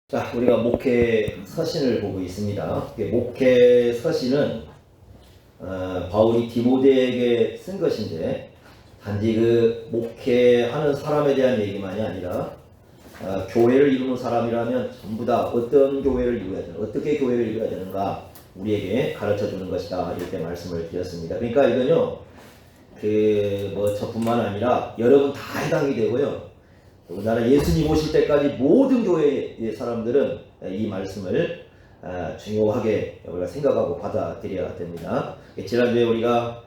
자, 우리가 목회 서신을 보고 있습니다. 목회 서신은 바울이 디모데에게 쓴 것인데 단지 그 목회하는 사람에 대한 얘기만이 아니라 교회를 이루는 사람이라면 전부 다 어떤 교회를 이루어야 되는, 어떻게 교회를 이루어야 되는가 우리에게 가르쳐 주는 것이다, 이렇게 말씀을 드렸습니다. 그러니까 이건요, 저뿐만 아니라 여러분 다 해당이 되고요. 우리나라 예수님 오실 때까지 모든 교회의 사람들은 이 말씀을 중요하게 우리가 생각하고 받아들여야 됩니다. 지난주에 우리가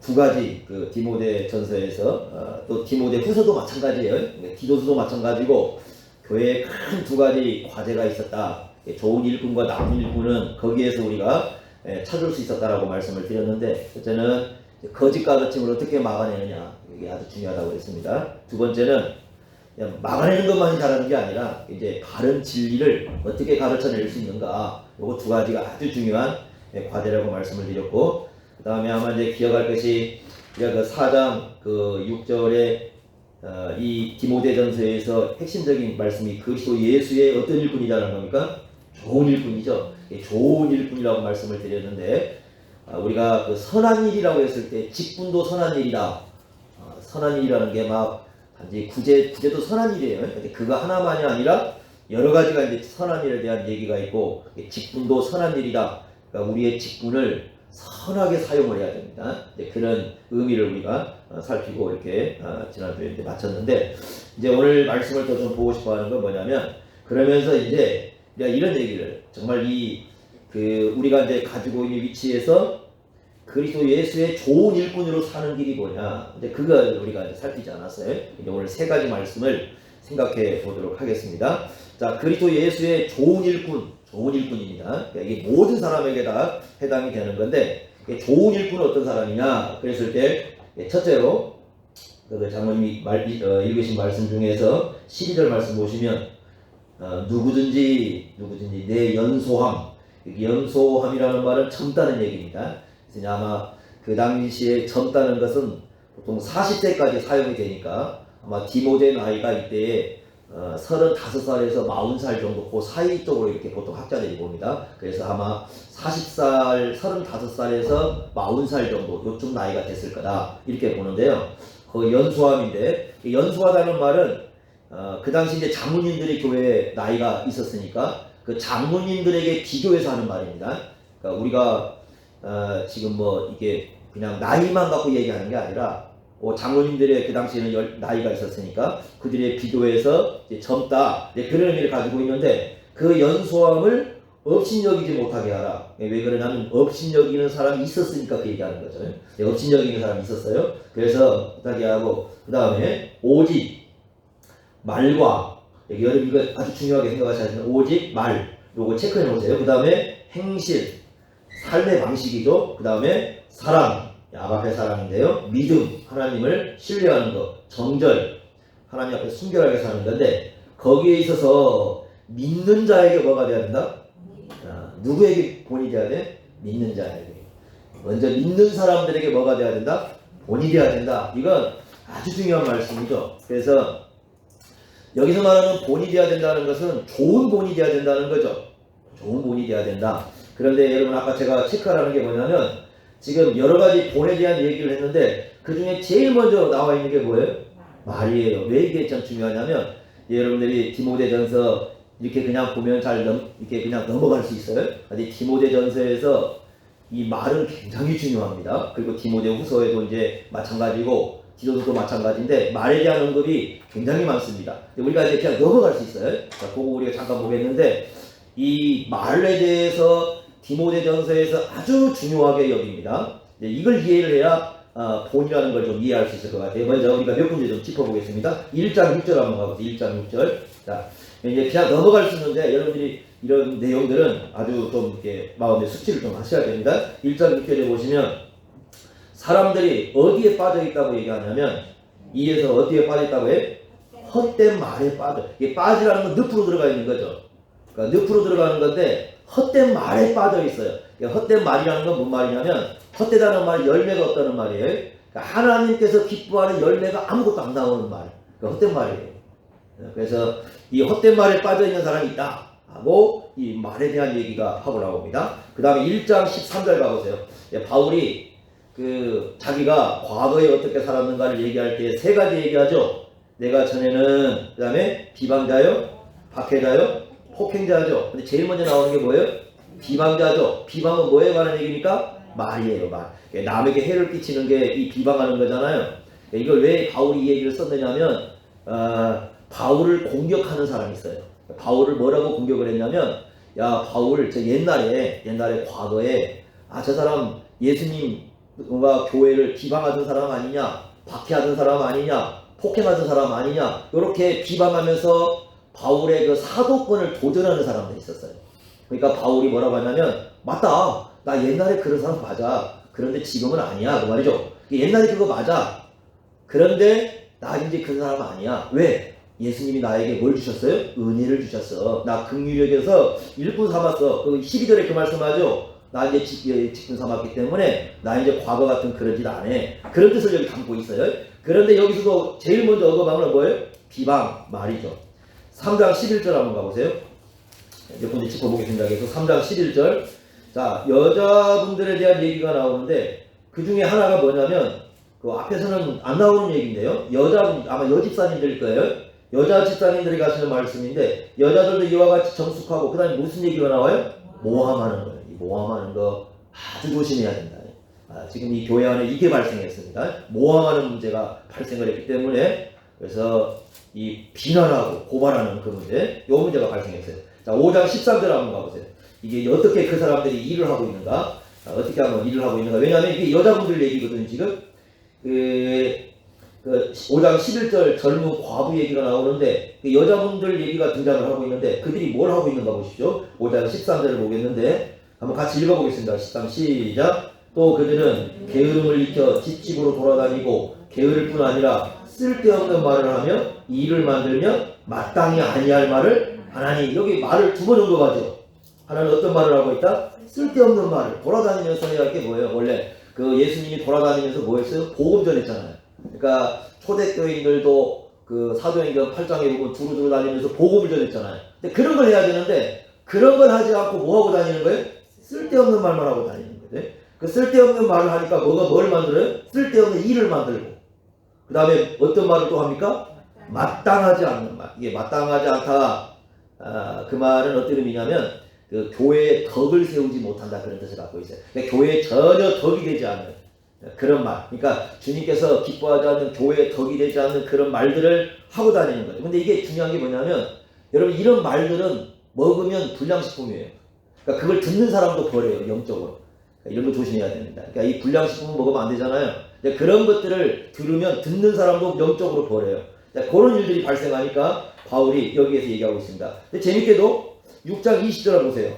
두 가지 디모데 전서에서 또 디모데 후서도 마찬가지예요. 디도서도 마찬가지고 교회에 큰 두 가지 과제가 있었다. 좋은 일꾼과 나쁜 일꾼은 거기에서 우리가 찾을 수 있었다라고 말씀을 드렸는데, 첫째는 거짓 가르침을 어떻게 막아내느냐, 이게 아주 중요하다고 했습니다. 두 번째는 그냥 막아내는 것만이 잘하는 게 아니라 이제 바른 진리를 어떻게 가르쳐낼 수 있는가, 요거 두 가지가 아주 중요한 과제라고 말씀을 드렸고, 그 다음에 아마 이제 기억할 것이 우리가 4장 6절에 이 디모데전서에서 핵심적인 말씀이 그리스도 예수의 어떤 일꾼이라는 겁니까? 좋은 일꾼이죠. 좋은 일꾼이라고 말씀을 드렸는데, 우리가 선한 일이라고 했을 때 직분도 선한 일이다. 선한 일이라는 게 막 단지 구제도 선한 일이에요. 그거 하나만이 아니라 여러 가지가 이제 선한 일에 대한 얘기가 있고, 직분도 선한 일이다. 그러니까 우리의 직분을 선하게 사용을 해야 됩니다. 그런 의미를 우리가 살피고 이렇게 지난주에 이제 마쳤는데, 이제 오늘 말씀을 더 좀 보고 싶어 하는 건 뭐냐면, 그러면서 이제 이런 얘기를 정말 우리가 이제 가지고 있는 위치에서 그리스도 예수의 좋은 일꾼으로 사는 길이 뭐냐, 이제 그걸 우리가 살피지 않았어요. 이제 오늘 세 가지 말씀을 생각해 보도록 하겠습니다. 자, 그리스도 예수의 좋은 일꾼입니다. 그러니까 이게 모든 사람에게 다 해당이 되는 건데, 좋은 일꾼은 어떤 사람이냐 그랬을 때, 첫째로 장모님이 읽으신 말씀 중에서 12절 말씀 보시면 누구든지 내 연소함, 연소함이라는 말은 젊다는 얘기입니다. 그래서 아마 그 당시에 젊다는 것은 보통 40세까지 사용이 되니까 아마 디모데 나이가 이때에 35살에서 40살 정도 그 사이 쪽으로 이렇게 보통 학자들이 봅니다. 그래서 아마 40살, 35살에서 40살 정도 요쯤 나이가 됐을 거다, 이렇게 보는데요. 그 연소함인데, 연소하다는 말은 그 당시 이제 장로님들이 교회에 나이가 있었으니까 그 장로님들에게 비교해서 하는 말입니다. 그러니까 우리가 지금 이게 그냥 나이만 갖고 얘기하는 게 아니라, 장로님들의 그 당시에는 나이가 있었으니까 그들의 비교해서 이제 젊다, 그런 의미를 가지고 있는데, 그 연소함을 업신여기지 못하게 하라. 왜 그러냐면 업신여기는 사람이 있었으니까 그 얘기하는 거죠. 업신여기는 사람이 있었어요. 그래서 부탁이 하고, 그 다음에 오직 말과, 여러분 이거 아주 중요하게 생각하셔야 되는 오직 말, 요거 체크해 놓으세요. 그 다음에 행실, 삶의 방식이죠. 그 다음에 사랑, 아바페 사랑인데요. 믿음, 하나님을 신뢰하는 것, 정절, 하나님 앞에 순결하게 사는 건데, 거기에 있어서 믿는 자에게 뭐가 돼야 된다? 누구에게 본이 돼야 돼? 믿는 자에게. 먼저 믿는 사람들에게 뭐가 돼야 된다? 본이 돼야 된다. 이건 아주 중요한 말씀이죠. 그래서 여기서 말하는 본이 돼야 된다는 것은 좋은 본이 돼야 된다는 거죠. 좋은 본이 돼야 된다. 그런데 여러분, 아까 제가 체크하라는 게 뭐냐면, 지금 여러 가지 본에 대한 얘기를 했는데 그 중에 제일 먼저 나와 있는 게 뭐예요? 말이에요. 왜 이게 참 중요하냐면, 여러분들이 디모데전서 이렇게 그냥 보면 이렇게 그냥 넘어갈 수 있어요. 근데 디모데전서에서 이 말은 굉장히 중요합니다. 그리고 디모데 후서에도 이제 마찬가지고 디도서도 마찬가지인데, 말에 대한 언급이 굉장히 많습니다. 우리가 이제 그냥 넘어갈 수 있어요. 자, 그거 우리가 잠깐 보겠는데, 이 말에 대해서 디모데전서에서 아주 중요하게 여깁니다. 이걸 이해를 해야 본이라는 걸 좀 이해할 수 있을 것 같아요. 먼저 우리가 몇 군데 좀 짚어보겠습니다. 1장 6절 한번 가보세요. 1장 6절. 자, 이제 그냥 넘어갈 수 있는데 여러분들이 이런 내용들은 아주 좀 이렇게 마음에 숙지를 좀 하셔야 됩니다. 1장 6절에 보시면 사람들이 어디에 빠져 있다고 얘기하냐면, 이에서 어디에 빠져 있다고 해? 헛된 말에 빠져. 이게 빠지라는 건 늪으로 들어가 있는 거죠. 그러니까 늪으로 들어가는 건데 헛된 말에 빠져 있어요. 그러니까 헛된 말이라는 건 뭔 말이냐면, 헛되다는 말이 열매가 없다는 말이에요. 그러니까 하나님께서 기뻐하는 열매가 아무것도 안 나오는 말. 그러니까 헛된 말이에요. 그래서 이 헛된 말에 빠져 있는 사람이 있다 하고 이 말에 대한 얘기가 하고 나옵니다. 그 다음에 1장 13절 가보세요. 바울이 자기가 과거에 어떻게 살았는가를 얘기할 때 세 가지 얘기하죠. 내가 전에는 그 다음에 비방자요, 박해자요, 폭행자죠. 근데 제일 먼저 나오는 게 뭐예요? 비방자죠. 비방은 뭐에 관한 얘기입니까? 말이에요, 말. 남에게 해를 끼치는 게 이 비방하는 거잖아요. 이걸 왜 바울이 이 얘기를 썼느냐면 바울을 공격하는 사람이 있어요. 바울을 뭐라고 공격을 했냐면, 야 바울 저 옛날에 과거에 저 사람 예수님과 교회를 비방하던 사람 아니냐, 박해하던 사람 아니냐, 폭행하던 사람 아니냐, 이렇게 비방하면서 바울의 그 사도권을 도전하는 사람들이 있었어요. 그러니까 바울이 뭐라고 하냐면, 맞다, 나 옛날에 그런 사람 맞아. 그런데 지금은 아니야, 그 말이죠. 옛날에 그거 맞아. 그런데 나 이제 그런 사람 아니야. 왜? 예수님이 나에게 뭘 주셨어요? 은혜를 주셨어. 나 긍휼력에서 일꾼 삼았어. 12절에 그 말씀하죠. 나 이제 직분 삼았기 때문에 나 이제 과거 같은 그런 짓 안 해. 그런 뜻을 여기 담고 있어요. 그런데 여기서도 제일 먼저 언급한 건 뭐예요? 비방, 말이죠. 3장 11절 한번 가보세요. 몇 군데 짚어보겠습니다. 그래서 3장 11절. 자, 여자분들에 대한 얘기가 나오는데 그 중에 하나가 뭐냐면 그 앞에서는 안 나오는 얘기인데요. 아마 여집사님들일 거예요. 여자 집사님들이 가시는 말씀인데, 여자들도 이와 같이 정숙하고, 그 다음에 무슨 얘기가 나와요? 모함하는 거예요. 이 모함하는 거 아주 조심해야 된다. 지금 이 교회 안에 이게 발생했습니다. 모함하는 문제가 발생을 했기 때문에, 그래서 이 비난하고 고발하는 그 문제, 이 문제가 발생했어요. 자, 5장 13절 한번 가보세요. 이게 어떻게 그 사람들이 일을 하고 있는가? 어떻게 하면 일을 하고 있는가? 왜냐하면 이게 여자분들 얘기거든요, 지금. 5장 11절 젊은 과부 얘기가 나오는데, 여자분들 얘기가 등장을 하고 있는데, 그들이 뭘 하고 있는가 보십시오. 5장 13절을 보겠는데, 한번 같이 읽어보겠습니다. 13 시작. 또 그들은 게으름을 익혀 집집으로 돌아다니고, 게으를 뿐 아니라 쓸데없는 말을 하며 일을 만들며 마땅히 아니할 말을 하나니. 여기 말을 두 번 언급하죠. 하나는 어떤 말을 하고 있다? 쓸데없는 말을. 돌아다니면서 해야 할 게 뭐예요? 원래 그 예수님이 돌아다니면서 뭐 했어요? 복음 전했잖아요. 그러니까 초대교인들도 그 사도행전 8장에 보면 두루두루 다니면서 복음을 전했잖아요. 근데 그런 걸 해야 되는데, 그런 걸 하지 않고 뭐 하고 다니는 거예요? 쓸데없는 말만 하고 다니는 거예요. 그 쓸데없는 말을 하니까 뭘 만들어요? 쓸데없는 일을 만들고, 그 다음에 어떤 말을 또 합니까? 마땅하지 않는 말. 이게 마땅하지 않다. 그 말은 어떤 의미냐면 그 교회에 덕을 세우지 못한다, 그런 뜻을 갖고 있어요. 그러니까 교회에 전혀 덕이 되지 않는 그런 말. 그러니까 주님께서 기뻐하지 않는, 교회에 덕이 되지 않는 그런 말들을 하고 다니는 거죠. 근데 이게 중요한 게 뭐냐면, 여러분 이런 말들은 먹으면 불량식품이에요. 그러니까 그걸 듣는 사람도 버려요, 영적으로. 그러니까 이런 거 조심해야 됩니다. 그러니까 이 불량식품은 먹으면 안 되잖아요. 그런 것들을 들으면 듣는 사람도 영적으로 버려요. 그런 일들이 발생하니까 바울이 여기에서 얘기하고 있습니다. 근데 재밌게도 6장 20절을 보세요.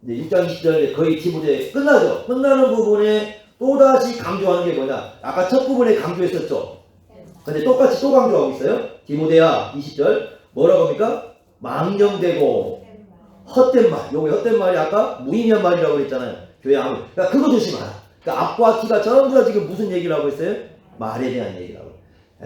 6장 20절에 거의 디모데 끝나죠. 끝나는 부분에 또다시 강조하는 게 뭐냐? 아까 첫 부분에 강조했었죠. 근데 똑같이 또 강조하고 있어요. 디모데야 20절 뭐라고 합니까? 망령되고 헛된 말. 요게 헛된 말이 아까 무의미한 말이라고 그랬잖아요. 교회 아무. 그러니까 그거 조심하라. 그러니까 앞과 뒤가 전부 다 지금 무슨 얘기를 하고 있어요? 말에 대한 얘기라고.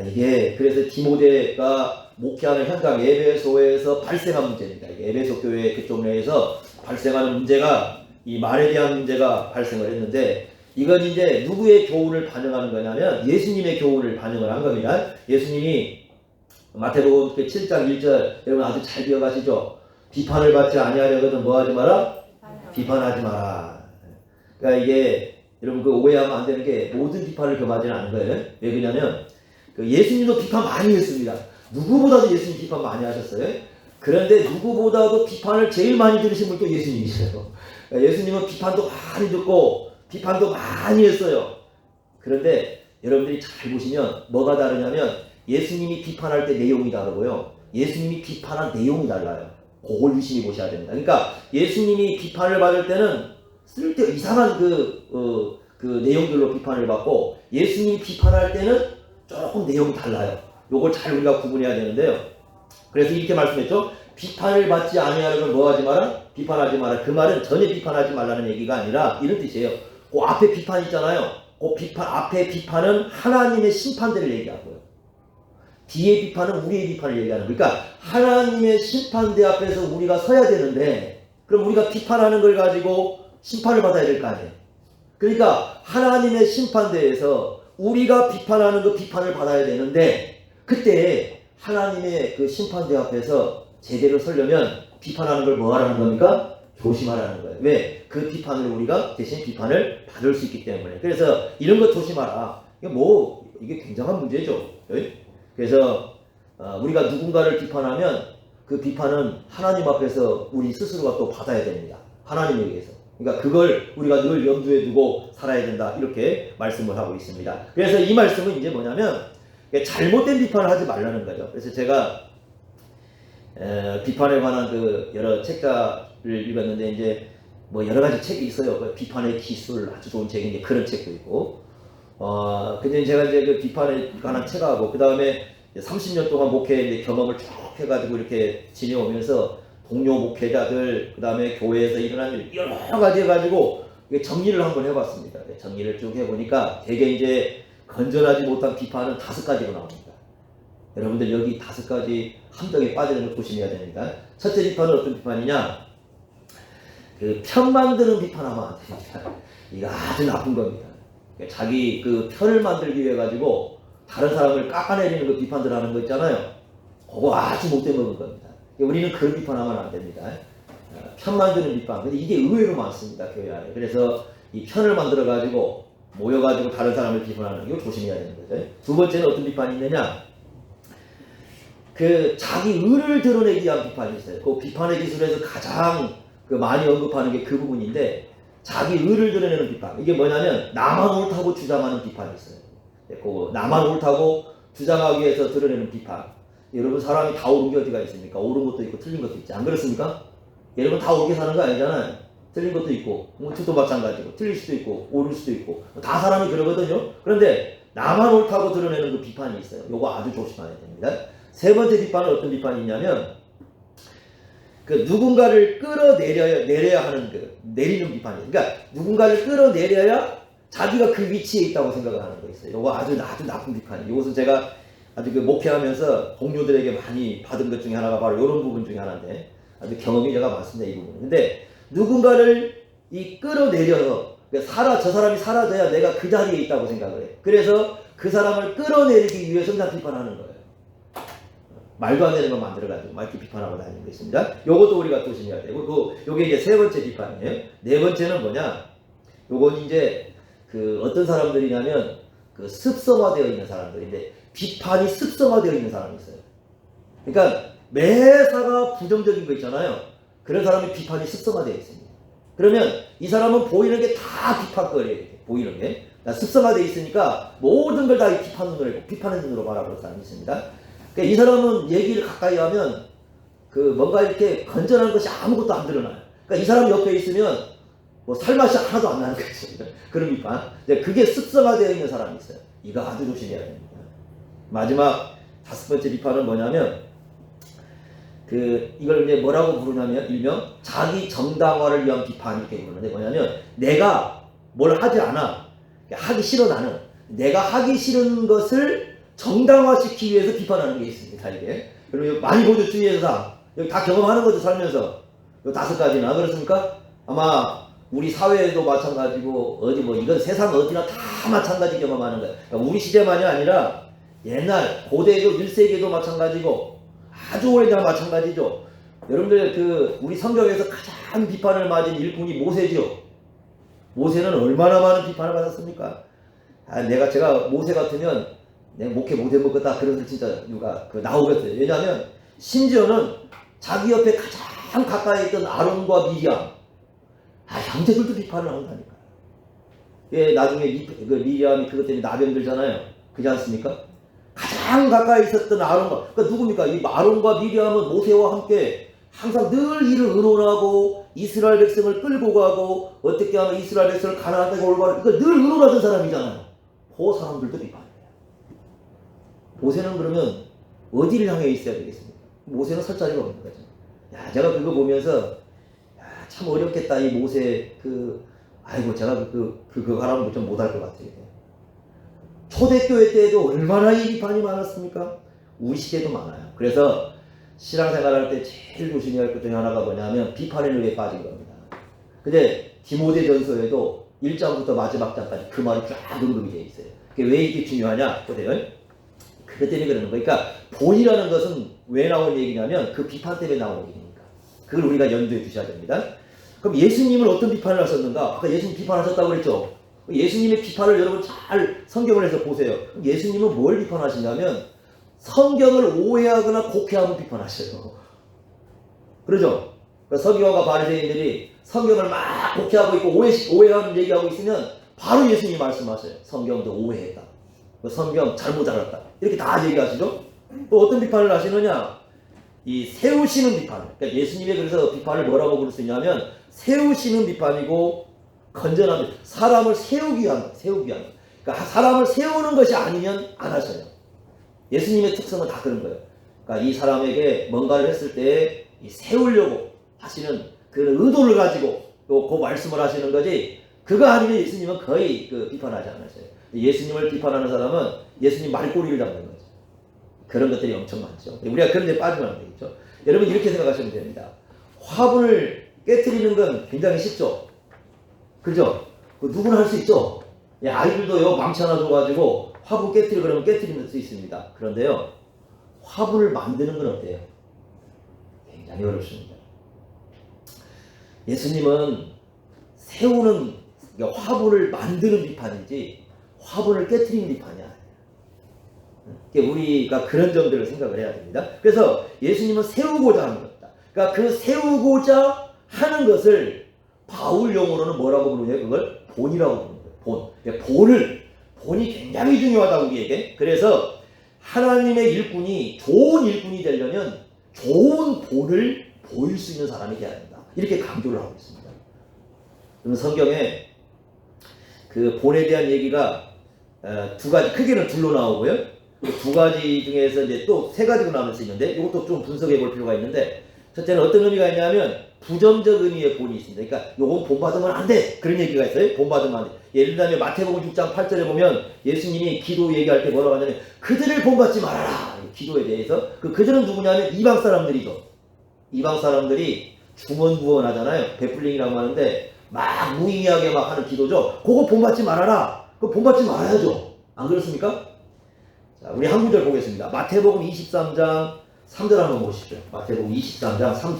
이게 그래서 디모데가 목회하는 현장 에베소에서 발생한 문제입니다. 에베소 교회 그쪽 내에서 발생하는 문제가 이 말에 대한 문제가 발생을 했는데, 이건 이제 누구의 교훈을 반영하는 거냐면 예수님의 교훈을 반영을 한 겁니다. 예수님이 마태복음 7장 1절 여러분 아주 잘 기억하시죠? 비판을 받지 아니하려거든 뭐 하지 마라? 비판하지 마라. 그러니까 이게 여러분 그 오해하면 안 되는 게 모든 비판을 금하지는 않은 거예요. 왜 그러냐면 예수님도 비판 많이 했습니다. 누구보다도 예수님 비판 많이 하셨어요. 그런데 누구보다도 비판을 제일 많이 들으신 분도 예수님이세요. 그러니까 예수님은 비판도 많이 듣고 비판도 많이 했어요. 그런데 여러분들이 잘 보시면 뭐가 다르냐면 예수님이 비판할 때 내용이 다르고요. 예수님이 비판한 내용이 달라요. 그걸 유심히 보셔야 됩니다. 그러니까 예수님이 비판을 받을 때는 쓸데 이상한 그 내용들로 비판을 받고, 예수님이 비판할 때는 조금 내용이 달라요. 요걸 잘 우리가 구분해야 되는데요. 그래서 이렇게 말씀했죠. 비판을 받지 아니하려면 뭐 하지 마라? 비판하지 마라. 그 말은 전혀 비판하지 말라는 얘기가 아니라 이런 뜻이에요. 그 앞에 비판 있잖아요. 그 비판, 앞에 비판은 하나님의 심판들을 얘기하고요. 뒤에 비판은 우리의 비판을 얘기하는 거예요. 그러니까 하나님의 심판대 앞에서 우리가 서야 되는데 그럼 우리가 비판하는 걸 가지고 심판을 받아야 될 거 아니에요. 그러니까 하나님의 심판대에서 우리가 비판하는 그 비판을 받아야 되는데 그때 하나님의 그 심판대 앞에서 제대로 서려면 비판하는 걸 뭐 하라는 겁니까? 조심하라는 거예요. 왜? 그 비판을 우리가 대신 비판을 받을 수 있기 때문에. 그래서 이런 거 조심하라. 이게 굉장한 문제죠. 그래서 우리가 누군가를 비판하면 그 비판은 하나님 앞에서 우리 스스로가 또 받아야 됩니다. 하나님에 의해서. 그러니까 그걸 우리가 늘 염두에 두고 살아야 된다. 이렇게 말씀을 하고 있습니다. 그래서 이 말씀은 이제 뭐냐면 잘못된 비판을 하지 말라는 거죠. 그래서 제가 비판에 관한 그 여러 책자를 읽었는데 이제 뭐 여러 가지 책이 있어요. 그 비판의 기술 아주 좋은 책인데 그런 책도 있고. 근데 제가 이제 그 비판에 관한 책하고 그 다음에 30년 동안 목회 경험을 쭉 해가지고 이렇게 지내오면서 동료 목회자들 그 다음에 교회에서 일어난 일 여러 가지 해가지고 정리를 한번 해봤습니다. 정리를 쭉 해보니까 되게 이제 건전하지 못한 비판은 5가지로 나옵니다. 여러분들 여기 5가지 함정에 빠지는 걸 조심해야 됩니다. 첫째 비판은 어떤 비판이냐? 그 편 만드는 비판하면 안 됩니다. 이거 아주 나쁜 겁니다. 자기 그 편을 만들기 위해 가지고 다른 사람을 깎아내리는 그 비판들 하는 거 있잖아요. 그거 아주 못된 겁니다. 우리는 그런 비판하면 안 됩니다. 편 만드는 비판. 근데 이게 의외로 많습니다. 교회 안에. 그래서 이 편을 만들어 가지고 모여 가지고 다른 사람을 비판하는 거 조심해야 되는 거죠. 두 번째는 어떤 비판이 있느냐? 그 자기 의를 드러내기 위한 비판이 있어요. 그 비판의 기술에서 가장 그 많이 언급하는 게 그 부분인데 자기 의를 드러내는 비판. 이게 뭐냐면 나만 옳다고 주장하는 비판이 있어요. 그 나만 옳다고 주장하기 위해서 드러내는 비판. 여러분 사람이 다 옳은 게 어디가 있습니까? 옳은 것도 있고 틀린 것도 있지. 안 그렇습니까? 여러분 다 옳게 사는 거 아니잖아요. 틀린 것도 있고 저도 마찬가지고 틀릴 수도 있고 옳을 수도 있고 다 사람이 그러거든요. 그런데 나만 옳다고 드러내는 그 비판이 있어요. 요거 아주 조심해야 됩니다. 세 번째 비판은 어떤 비판이 있냐면 그 누군가를 끌어내려야 하는 그 내리는 비판이에요. 그러니까 누군가를 끌어내려야 자기가 그 위치에 있다고 생각을 하는 거 있어요. 요거 아주 나쁜 비판이에요. 이것은 제가 아주 그 목회하면서 동료들에게 많이 받은 것 중에 하나가 바로 이런 부분 중에 하나인데 아주 경험이 제가 많습니다. 이 부분. 근데 누군가를 끌어내려서 저 사람이 사라져야 내가 그 자리에 있다고 생각을 해요. 그래서 그 사람을 끌어내리기 위해서 그냥 비판하는 거예요. 말도 안 되는 거 만들어가지고 막 이렇게 비판하고 다니는 거 있습니다. 요것도 우리가 조심해야 되고, 요게 이제 세 번째 비판이에요. 네 번째는 뭐냐? 요건 이제 그 어떤 사람들이냐면 그 습성화되어 있는 사람들인데 비판이 습성화되어 있는 사람이 있어요. 그러니까 매사가 부정적인 거 있잖아요. 그런 사람이 비판이 습성화되어 있습니다. 그러면 이 사람은 보이는 게 다 비판거리예요. 보이는 게. 습성화되어 있으니까 모든 걸 다 비판의 눈으로 바라보는 사람이 있습니다. 그러니까 이 사람은 얘기를 가까이 하면 그 뭔가 이렇게 건전한 것이 아무것도 안 드러나요. 그러니까 이 사람 옆에 있으면 뭐 살맛이 하나도 안 나는 거죠. 그런 비판. 그게 습성화되어 있는 사람이 있어요. 이거 아주 조심해야 됩니다. 마지막 5번째 비판은 뭐냐면 이걸 이제 뭐라고 부르냐면 일명 자기 정당화를 위한 비판 이렇게 부르는데 뭐냐면 내가 뭘 하지 않아. 하기 싫어 나는. 내가 하기 싫은 것을 정당화시키기 위해서 비판하는 게 있습니다. 이게. 그리고 많이 보죠. 주위에서 여기 다 경험하는 거죠. 살면서. 요 5가지나 그렇습니까? 아마 우리 사회에도 마찬가지고 어디 뭐 이건 세상 어디나 다 마찬가지 경험하는 거예요. 그러니까 우리 시대만이 아니라 옛날 고대에도 1세기에도 마찬가지고 아주 오래전 마찬가지죠. 여러분들 우리 성경에서 가장 비판을 맞은 일꾼이 모세죠. 모세는 얼마나 많은 비판을 받았습니까? 제가 모세 같으면 내가 목회 못해 먹겠다 그런 걸 진짜 누가 나오겠어요. 왜냐하면 심지어는 자기 옆에 가장 가까이 있던 아론과 미리암 형제들도 비판을 한다니까요. 나중에 미리암이 그것 때문에 나병들잖아요. 그렇지 않습니까? 가장 가까이 있었던 아론과 그러니까 누굽니까? 이 아론과 미리암은 모세와 함께 항상 늘 이를 의논하고 이스라엘 백성을 끌고 가고 어떻게 하면 이스라엘 백성을 가나안 땅에 올바로 늘 의논하던 사람이잖아요. 그 사람들도 비판해요. 모세는 그러면 어디를 향해 있어야 되겠습니까? 모세는 설 자리가 없는 거죠. 제가 그거 보면서 참 어렵겠다. 이 모세 제가 그거 하라면 좀 못할 것 같아요. 초대교회 때에도 얼마나 이 비판이 많았습니까? 우리 시대도 많아요. 그래서 신앙생활할 때 제일 조심해야 할 것 중에 하나가 뭐냐면 비판의 늪에 빠진 겁니다. 근데 디모데전서에도 1장부터 마지막 장까지 그 말이 쫙 언급이 되어 있어요. 그게 왜 이렇게 중요하냐? 보세요. 그것 때문에 그러는 거예요. 그러니까 본이라는 것은 왜 나온 얘기냐면 그 비판 때문에 나온 얘기니까. 그걸 우리가 염두에 두셔야 됩니다. 그럼 예수님은 어떤 비판을 하셨는가? 아까 예수님 비판하셨다고 그랬죠. 예수님의 비판을 여러분 잘 성경을 해서 보세요. 예수님은 뭘 비판하시냐면 성경을 오해하거나 곡해하면 비판하셔요. 그러죠? 서기관과 바리새인들이 성경을 막 곡해하고 있고 오해하는 얘기하고 있으면 바로 예수님이 말씀하셔요. 성경도 오해했다. 성경 잘못 알았다. 이렇게 다 얘기하시죠? 또 어떤 비판을 하시느냐? 이 세우시는 비판. 그러니까 예수님의 그래서 비판을 뭐라고 부를 수 있냐면 세우시는 비판이고 건전한 비판. 사람을 세우기 위한 거. 그러니까 사람을 세우는 것이 아니면 안 하셔요. 예수님의 특성은 다 그런 거예요. 그러니까 이 사람에게 뭔가를 했을 때 세우려고 하시는 그런 의도를 가지고 또 그 말씀을 하시는 거지 그거 아니면 예수님은 거의 비판하지 않으셔요. 예수님을 비판하는 사람은 예수님 말꼬리를 잡는 거죠. 그런 것들이 엄청 많죠. 우리가 그런 데 빠지면 안 되겠죠. 여러분 이렇게 생각하시면 됩니다. 화분을 깨트리는 건 굉장히 쉽죠. 그죠? 누구나 할 수 있죠. 아이들도요 망치 하나 줘가지고 화분 깨트려 그러면 깨트릴 수 있습니다. 그런데요 화분을 만드는 건 어때요? 굉장히 어렵습니다. 예수님은 세우는 그러니까 화분을 만드는 비판이지 화분을 깨트리는 비판이 아니에요. 우리가 그런 점들을 생각을 해야 됩니다. 그래서 예수님은 세우고자 하는 겁니다. 그러니까 그 세우고자 하는 것을 바울 용어로는 뭐라고 부르냐? 그걸 본이라고 부르는 거예요. 본이 굉장히 중요하다고 우리에게. 그래서 하나님의 일꾼이 좋은 일꾼이 되려면 좋은 본을 보일 수 있는 사람이 되어야 한다. 이렇게 강조를 하고 있습니다. 그럼 성경에 그 본에 대한 얘기가 두 가지, 크게는 둘로 나오고요. 두 가지 중에서 이제 또 세 가지로 나눌 수 있는데 이것도 좀 분석해 볼 필요가 있는데 첫째는 어떤 의미가 있냐면 부정적 의미의 본이 있습니다. 그러니까 요건 본받으면 안 돼. 그런 얘기가 있어요. 본받으면 안 돼. 예를 들면 마태복음 6장 8절에 보면 예수님이 기도 얘기할 때 뭐라고 하냐면 그들을 본받지 말아라. 기도에 대해서. 그들은 누구냐면 이방 사람들이죠. 이방 사람들이 중언부언 하잖아요. 베풀링이라고 하는데 막 무의미하게 막 하는 기도죠. 그거 본받지 말아라. 그거 본받지 말아야죠. 안 그렇습니까? 자, 우리 한 구절 보겠습니다. 마태복음 23장 3절 한번 보시죠. 마태복음 23장 3절.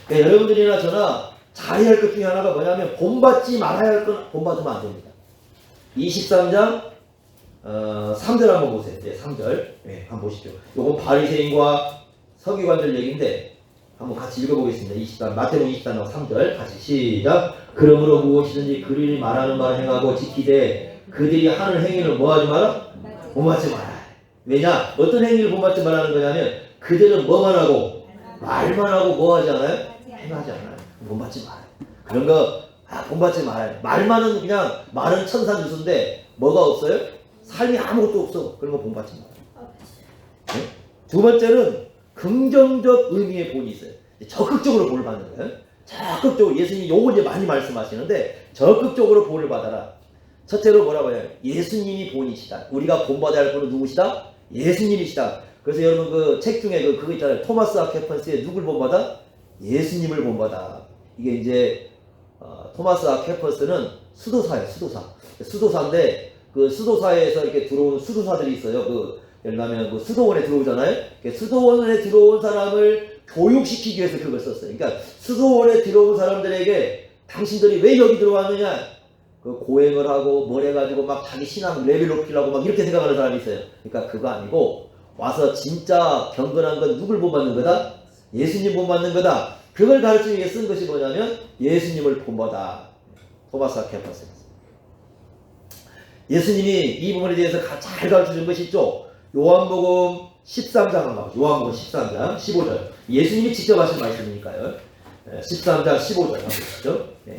그러니까 여러분들이나 저나 잘해야 할 것 중에 하나가 뭐냐면 본받지 말아야 할 건 본받으면 안 됩니다. 23장 3절 한번 보세요. 네, 3절. 네, 한번 보시죠. 이건 바리새인과 서기관들 얘기인데 한번 같이 읽어보겠습니다. 23, 마태복음 23장 3절 같이 시작. 그러므로 무엇이든지 그들이 말하는 말을 행하고 지키되 그들이 하는 행위를 뭐하지 마라? 본받지 마라. 왜냐? 어떤 행위를 본받지 말라는 거냐면 그들은 뭐만 하고 말만 하고 뭐하지 않아요? 행하지 않아요. 본받지 말아요. 그런 거 본받지 말아요. 말만은 그냥 말은 천산유수인데 뭐가 없어요? 삶이 아무것도 없어. 그런 거 본받지 말아요. 네? 두 번째는 긍정적 의미의 본이 있어요. 적극적으로 본을 받는 거예요. 적극적으로 예수님이 요거 이제 많이 말씀하시는데 적극적으로 본을 받아라. 첫째로 뭐라고 해요? 예수님이 본이시다. 우리가 본받아야 할 분은 누구시다? 예수님이시다. 그래서 여러분 그 책 중에 그거 있잖아요. 토마스 아케펀스에 누굴 본받아? 예수님을 본받아. 이게 이제 토마스 아케펀스는 수도사예요. 수도사인데 그 수도사에서 이렇게 들어온 수도사들이 있어요. 예를 들면 그 수도원에 들어오잖아요. 수도원에 들어온 사람을 교육시키기 위해서 그걸 썼어요. 그러니까 수도원에 들어온 사람들에게 당신들이 왜 여기 들어왔느냐? 그 고행을 하고 뭘 해가지고 막 자기 신앙 레벨 높이려고 막 이렇게 생각하는 사람이 있어요. 그러니까 그거 아니고 와서 진짜 경건한 건 누굴 본받는 거다? 예수님 본받는 거다. 그걸 가르치기 위해 쓴 것이 뭐냐면 예수님을 본받아. 토마스 아케파스. 예수님이 이 부분에 대해서 잘 가르쳐준 것이 있죠. 요한복음 13장 나오죠. 요한복음 13장 15절. 예수님이 직접 하신 말씀이니까요. 13장 15절 한번 보시죠. 네.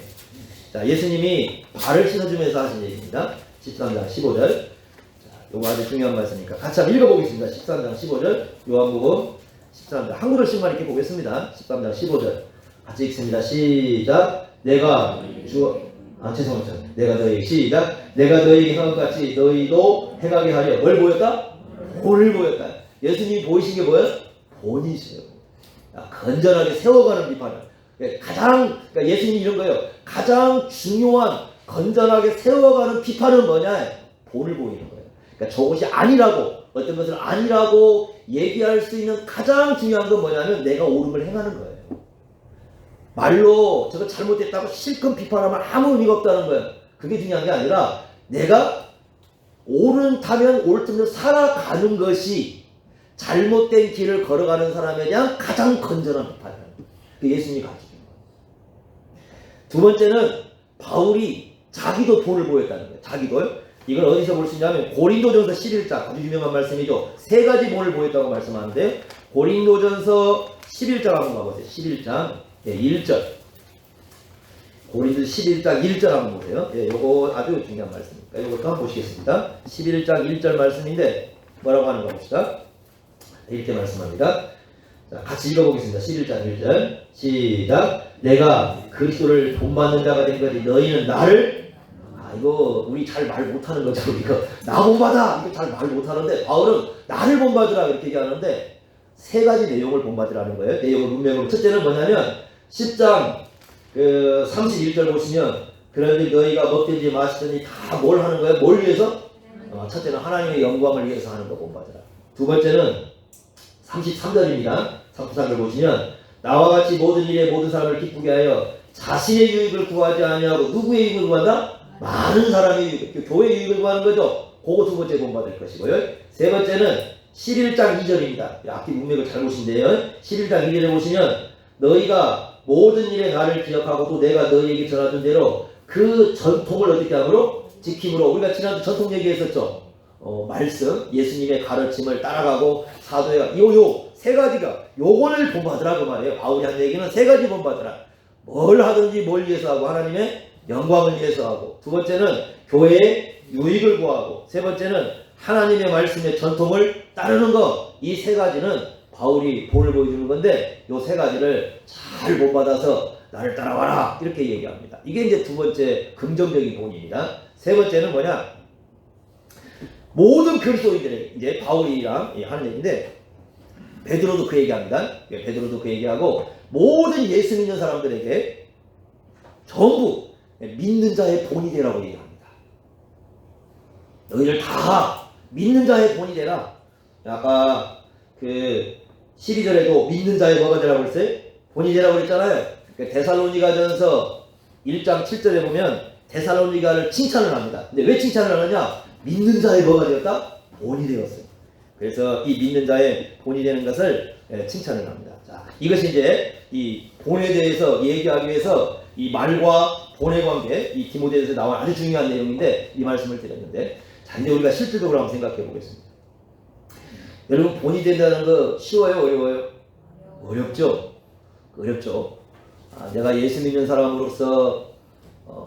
자, 예수님이 발을 씻어주면서 하신 얘기입니다. 13장 15절. 자, 요거 아주 중요한 말씀이니까 같이 한번 읽어보겠습니다. 13장 15절. 요한복음 13장. 한 구절씩만 이렇게 보겠습니다. 13장 15절. 같이 읽습니다. 시작. 내가 죄송합니다. 내가 너희에게 시작. 내가 너희에게 행한 것 같이 너희도 행하게 하려. 뭘 보였다? 본을 보였다. 예수님이 보이신 게 뭐예요? 본이세요. 건전하게 세워가는 비판을. 그러니까 예수님이 이런 거예요. 가장 중요한 건전하게 세워가는 비판은 뭐냐? 본을 보이는 거예요. 그러니까 저것이 아니라고, 어떤 것을 아니라고 얘기할 수 있는 가장 중요한 건 뭐냐면 내가 옳음을 행하는 거예요. 말로 저거 잘못됐다고 실컷 비판하면 아무 의미가 없다는 거예요. 그게 중요한 게 아니라 내가 옳다면 옳다면 살아가는 것이 잘못된 길을 걸어가는 사람에 대한 가장 건전한 비판이에요. 그 예수님이 가르치는 거예요. 두 번째는 바울이 자기도 본을 보였다는 거예요. 자기도요. 이걸 어디서 볼 수 있냐면 고린도전서 11장 아주 유명한 말씀이죠. 세 가지 본을 보였다고 말씀하는데 고린도전서 11장 한번 가보세요. 11장 1절. 고린도전서 11장 1절 한번 보세요. 요거 아주 중요한 말씀입니다. 요것도 한번 보시겠습니다. 11장 1절 말씀인데 뭐라고 하는가 봅시다. 이렇게 말씀합니다. 자, 같이 읽어보겠습니다. 11장 1절 시작. 내가 그리스도를 본받는 자가 된 거지 너희는 나를 이거 우리 잘 말 못하는 거죠. 이거 나 본받아 이거 잘 말 못하는데 바울은 나를 본받으라 이렇게 얘기하는데 세 가지 내용을 본받으라는 거예요. 내용을 문맥으로 첫째는 뭐냐면 10장 31절 보시면 그런데 너희가 먹든지 마시든지 다 뭘 하는 거예요? 뭘 위해서? 첫째는 하나님의 영광을 위해서 하는 거 본받으라. 두 번째는 33절입니다. 33절 보시면 나와 같이 모든 일에 모든 사람을 기쁘게 하여 자신의 유익을 구하지 아니하고 누구의 유익을 구한다? 많은 사람의 유익, 교회의 유익을 구하는 거죠. 그거 두 번째 본받을 것이고요. 세 번째는 11장 2절입니다. 앞뒤 문맥을 잘 보신대요. 11장 2절에 보시면 너희가 모든 일에 나를 기억하고 또 내가 너희에게 전하던 대로 그 전통을 어떻게 함으로? 지킴으로. 우리가 지난주 전통 얘기했었죠. 말씀, 예수님의 가르침을 따라가고 사도회가 요 세 가지가 요거를 본받으라 그 말이에요. 바울이 한 얘기는 세 가지 본받으라. 뭘 하든지 뭘 위해서 하고 하나님의 영광을 위해서 하고 두 번째는 교회의 유익을 구하고 세 번째는 하나님의 말씀의 전통을 따르는 것. 이 세 가지는 바울이 본을 보여주는 건데 요 세 가지를 잘 본받아서 나를 따라와라 이렇게 얘기합니다. 이게 이제 두 번째 긍정적인 본입니다. 세 번째는 뭐냐? 모든 그리스도인들에게 이제 바울이랑 하는 얘기인데 베드로도 그 얘기합니다. 베드로도 그 얘기하고 모든 예수 믿는 사람들에게 전부 믿는 자의 본이 되라고 얘기합니다. 너희를 다 믿는 자의 본이 되라. 아까 그 12절에도 믿는 자의 뭐가 되라고 그랬어요? 본이 되라고 그랬잖아요. 데살로니가전서 1장 7절에 보면 데살로니가를 칭찬을 합니다. 근데 왜 칭찬을 하느냐? 믿는 자의 뭐가 되었다? 본이 되었어요. 그래서 이 믿는 자의 본이 되는 것을 칭찬을 합니다. 자, 이것이 이제 이 본에 대해서 얘기하기 위해서 이 말과 본의 관계, 이 디모데에서 나온 아주 중요한 내용인데 이 말씀을 드렸는데 자, 이제 우리가 실질적으로 한번 생각해 보겠습니다. 여러분 본이 된다는 거 쉬워요? 어려워요? 어렵죠? 어렵죠. 내가 예수 믿는 사람으로서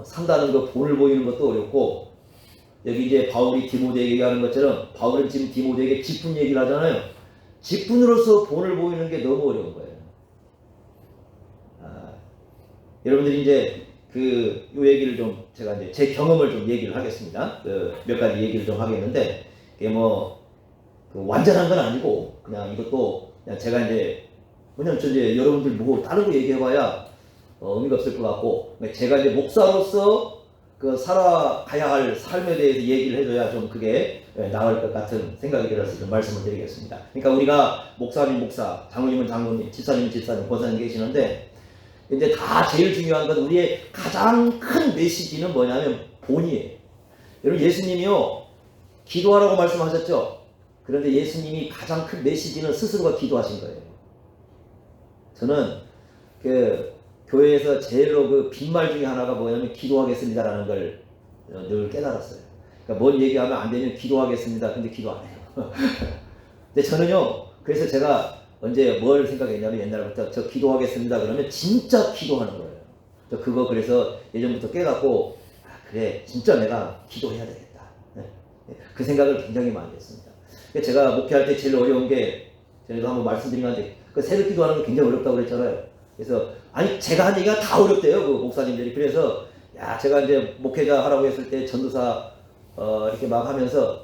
산다는 거 본을 보이는 것도 어렵고 여기 이제 바울이 디모데에게 얘기하는 것처럼 바울은 지금 디모데에게 직분 얘기를 하잖아요. 직분으로서 본을 보이는 게 너무 어려운 거예요. 여러분들이 이제 요 얘기를 좀 제가 이제 제 경험을 좀 얘기를 하겠습니다. 몇 가지 얘기를 좀 하겠는데 이게 완전한 건 아니고 그냥 이것도 그냥 제가 이제 왜냐면 이제 여러분들 뭐 다른 거 얘기해봐야 의미가 없을 것 같고 제가 이제 목사로서 살아가야 할 삶에 대해서 얘기를 해줘야 좀 그게 나을 것 같은 생각이 들어서 좀 말씀을 드리겠습니다. 그러니까 우리가 목사님 목사, 장로님은 장로님, 집사님은 집사님, 권사님 계시는데 이제 다 제일 중요한 건 우리의 가장 큰 메시지는 뭐냐면 본이에요. 여러분 예수님이요 기도하라고 말씀하셨죠. 그런데 예수님이 가장 큰 메시지는 스스로가 기도하신 거예요. 저는 교회에서 제일로 빈말 중에 하나가 뭐냐면 기도하겠습니다라는 걸 늘 깨달았어요. 그러니까 뭔 얘기하면 안 되면 기도하겠습니다. 근데 기도 안 해요. 근데 저는요, 그래서 제가 언제 뭘 생각했냐면 옛날부터 저 기도하겠습니다. 그러면 진짜 기도하는 거예요. 저 그거 그래서 예전부터 깨닫고, 그래, 진짜 내가 기도해야 되겠다. 그 생각을 굉장히 많이 했습니다. 제가 목회할 때 제일 어려운 게, 전에도 한번 말씀드린 건데, 새벽 기도하는 거 굉장히 어렵다고 그랬잖아요. 그래서, 제가 한 얘기가 다 어렵대요, 목사님들이. 그래서, 제가 이제 목회자 하라고 했을 때 전도사, 이렇게 막 하면서,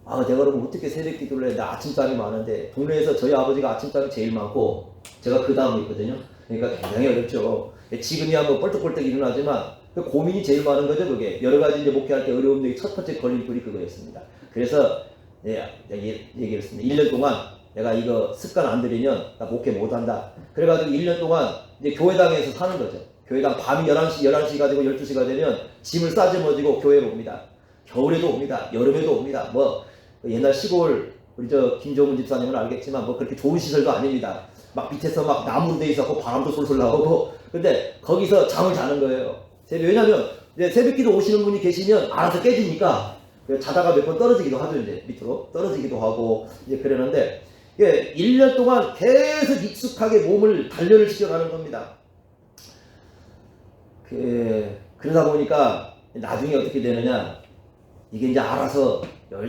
아, 내가 그러면 어떻게 새벽 기도를 해? 나 아침잠이 많은데, 동네에서 저희 아버지가 아침잠이 제일 많고, 제가 그 다음에 있거든요. 그러니까 굉장히 어렵죠. 지금이야 뭐 뻘떡뻘떡 일어나지만, 그 고민이 제일 많은 거죠, 그게. 여러 가지 이제 목회할 때 어려움들이 첫 번째 걸림돌이 그거였습니다. 그래서, 얘기를 했습니다. 1년 동안 내가 이거 습관 안 들이면 나 목회 못 한다. 그래가지고 1년 동안 이제 교회당에서 사는 거죠. 교회당 밤이 11시가 되고 12시가 되면 짐을 싸집어지고 교회로 옵니다. 겨울에도 옵니다. 여름에도 옵니다. 뭐, 옛날 시골, 우리 저 김종훈 집사님은 알겠지만 뭐 그렇게 좋은 시설도 아닙니다. 막 밑에서 막 나무로 돼 있었고 바람도 솔솔 나오고, 근데 거기서 잠을 자는 거예요. 왜냐면 새벽 기도 오시는 분이 계시면 알아서 깨지니까 자다가 몇 번 떨어지기도 하죠. 이제 밑으로 떨어지기도 하고 이제 그러는데, 1년 동안 계속 익숙하게 몸을 단련을 시켜가는 겁니다. 그러다 보니까 나중에 어떻게 되느냐, 이게 이제 알아서,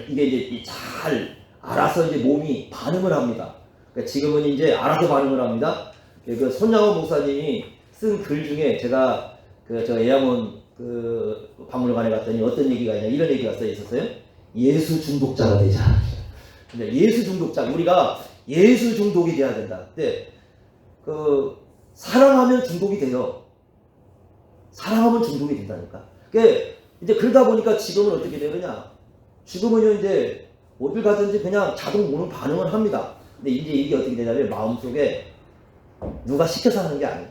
이게 이제 잘 알아서 이제 몸이 반응을 합니다. 그러니까 지금은 이제 알아서 반응을 합니다. 그 손양원 목사님이 쓴 글 중에 제가 저 애양원 박물관에 갔더니 어떤 얘기가 있냐, 이런 얘기가 써 있었어요. 예수 중독자가 되자. 예수 중독자, 우리가 예수 중독이 돼야 된다. 근데 사랑하면 중독이 돼요. 사랑하면 중독이 된다니까. 이제 그러다 보니까 지금은 어떻게 되느냐? 지금은 이제 어딜 가든지 그냥 자동 오는 반응을 합니다. 근데 이제 이게 어떻게 되냐면 마음속에 누가 시켜서 하는 게 아니에요.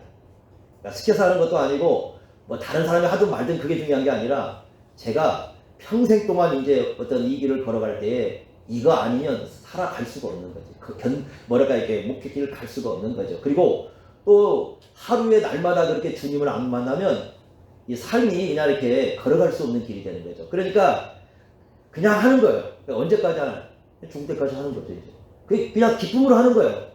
그러니까 시켜서 하는 것도 아니고 뭐 다른 사람이 하든 말든 그게 중요한 게 아니라, 제가 평생 동안 이제 어떤 이 길을 걸어갈 때에 이거 아니면 살아갈 수가 없는 거지. 뭐랄까, 이렇게 목회길을 갈 수가 없는 거죠. 그리고 또 하루에 날마다 그렇게 주님을 안 만나면 이 삶이 그냥 이렇게 걸어갈 수 없는 길이 되는 거죠. 그러니까 그냥 하는 거예요. 언제까지 하나? 죽을 때까지 하는 거죠, 이제. 그냥 기쁨으로 하는 거예요.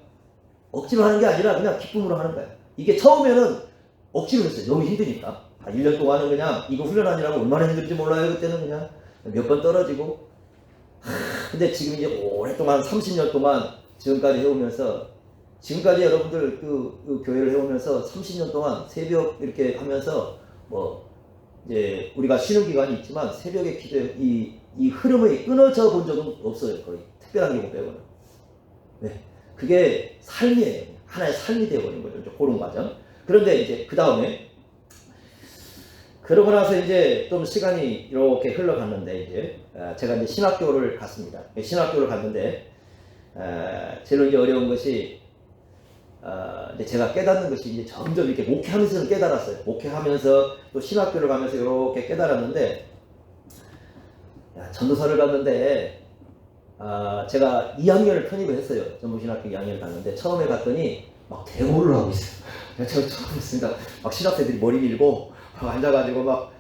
억지로 하는 게 아니라 그냥 기쁨으로 하는 거예요. 이게 처음에는 억지로 했어요. 너무 힘드니까. 1년 동안은 그냥 이거 훈련하느라고 얼마나 힘든지 몰라요. 그때는 그냥 몇 번 떨어지고. 근데 지금 이제 오랫동안 30년 동안 지금까지 해오면서, 지금까지 여러분들 그 교회를 해오면서 30년 동안 새벽 이렇게 하면서 뭐 이제 우리가 쉬는 기간이 있지만 새벽에 기도, 이 흐름이 끊어져 본 적은 없어요. 거의 특별한 경우 빼고는. 네, 그게 삶이에요. 하나의 삶이 되어버린 거죠. 그런 과정. 그런데 이제 그 다음에 그러고 나서 이제 좀 시간이 이렇게 흘러갔는데, 이제 제가 이제 신학교를 갔습니다. 신학교를 갔는데 제일 이제 어려운 것이, 이제 제가 깨닫는 것이 이제 점점 이렇게 목회하면서는 깨달았어요. 목회하면서 또 신학교를 가면서 이렇게 깨달았는데, 전도사를 갔는데, 제가 2학년을 편입을 했어요. 전부신학교 2학년을 갔는데, 처음에 갔더니 막 데모를 하고 있어요. 제가 처음 했습니다. 막 신학생들이 머리 밀고 막 앉아가지고 막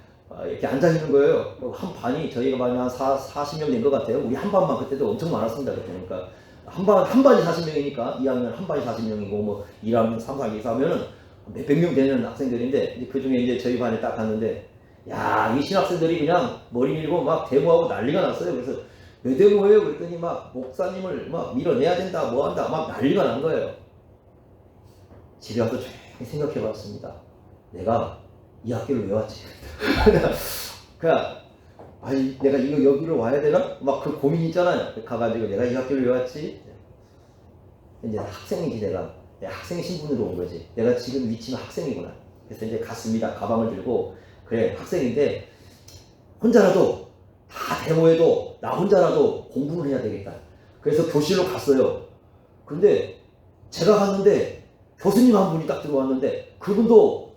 이렇게 앉아있는 거예요. 한 반이, 저희가 반이 한 40명 된 것 같아요. 우리 한 반만 그때도 엄청 많았습니다. 그러니까 한 반이 40명이니까 2학년 한 반이 40명이고 뭐 1학년, 3, 4, 2, 4면은 몇백 명 되는 학생들인데, 그 중에 이제 저희 반에 딱 갔는데, 야, 이 신학생들이 그냥 머리 밀고 막 데모하고 난리가 났어요. 그래서 왜 데모해요? 그랬더니 막 목사님을 막 밀어내야 된다, 뭐 한다, 막 난리가 난 거예요. 집에 와서 조용히 생각해 봤습니다. 내가 이 학교를 왜 왔지? 그냥, 아니, 내가 여기로 와야 되나? 막 그 고민이 있잖아요. 가가지고 내가 이 학교를 왜 왔지? 이제 학생이지, 내가. 학생 신분으로 온 거지. 내가 지금 위치는 학생이구나. 그래서 이제 갔습니다. 가방을 들고. 그래, 학생인데, 혼자라도, 다 데모해도, 나 혼자라도 공부를 해야 되겠다. 그래서 교실로 갔어요. 근데, 제가 갔는데, 교수님 한 분이 딱 들어왔는데, 그분도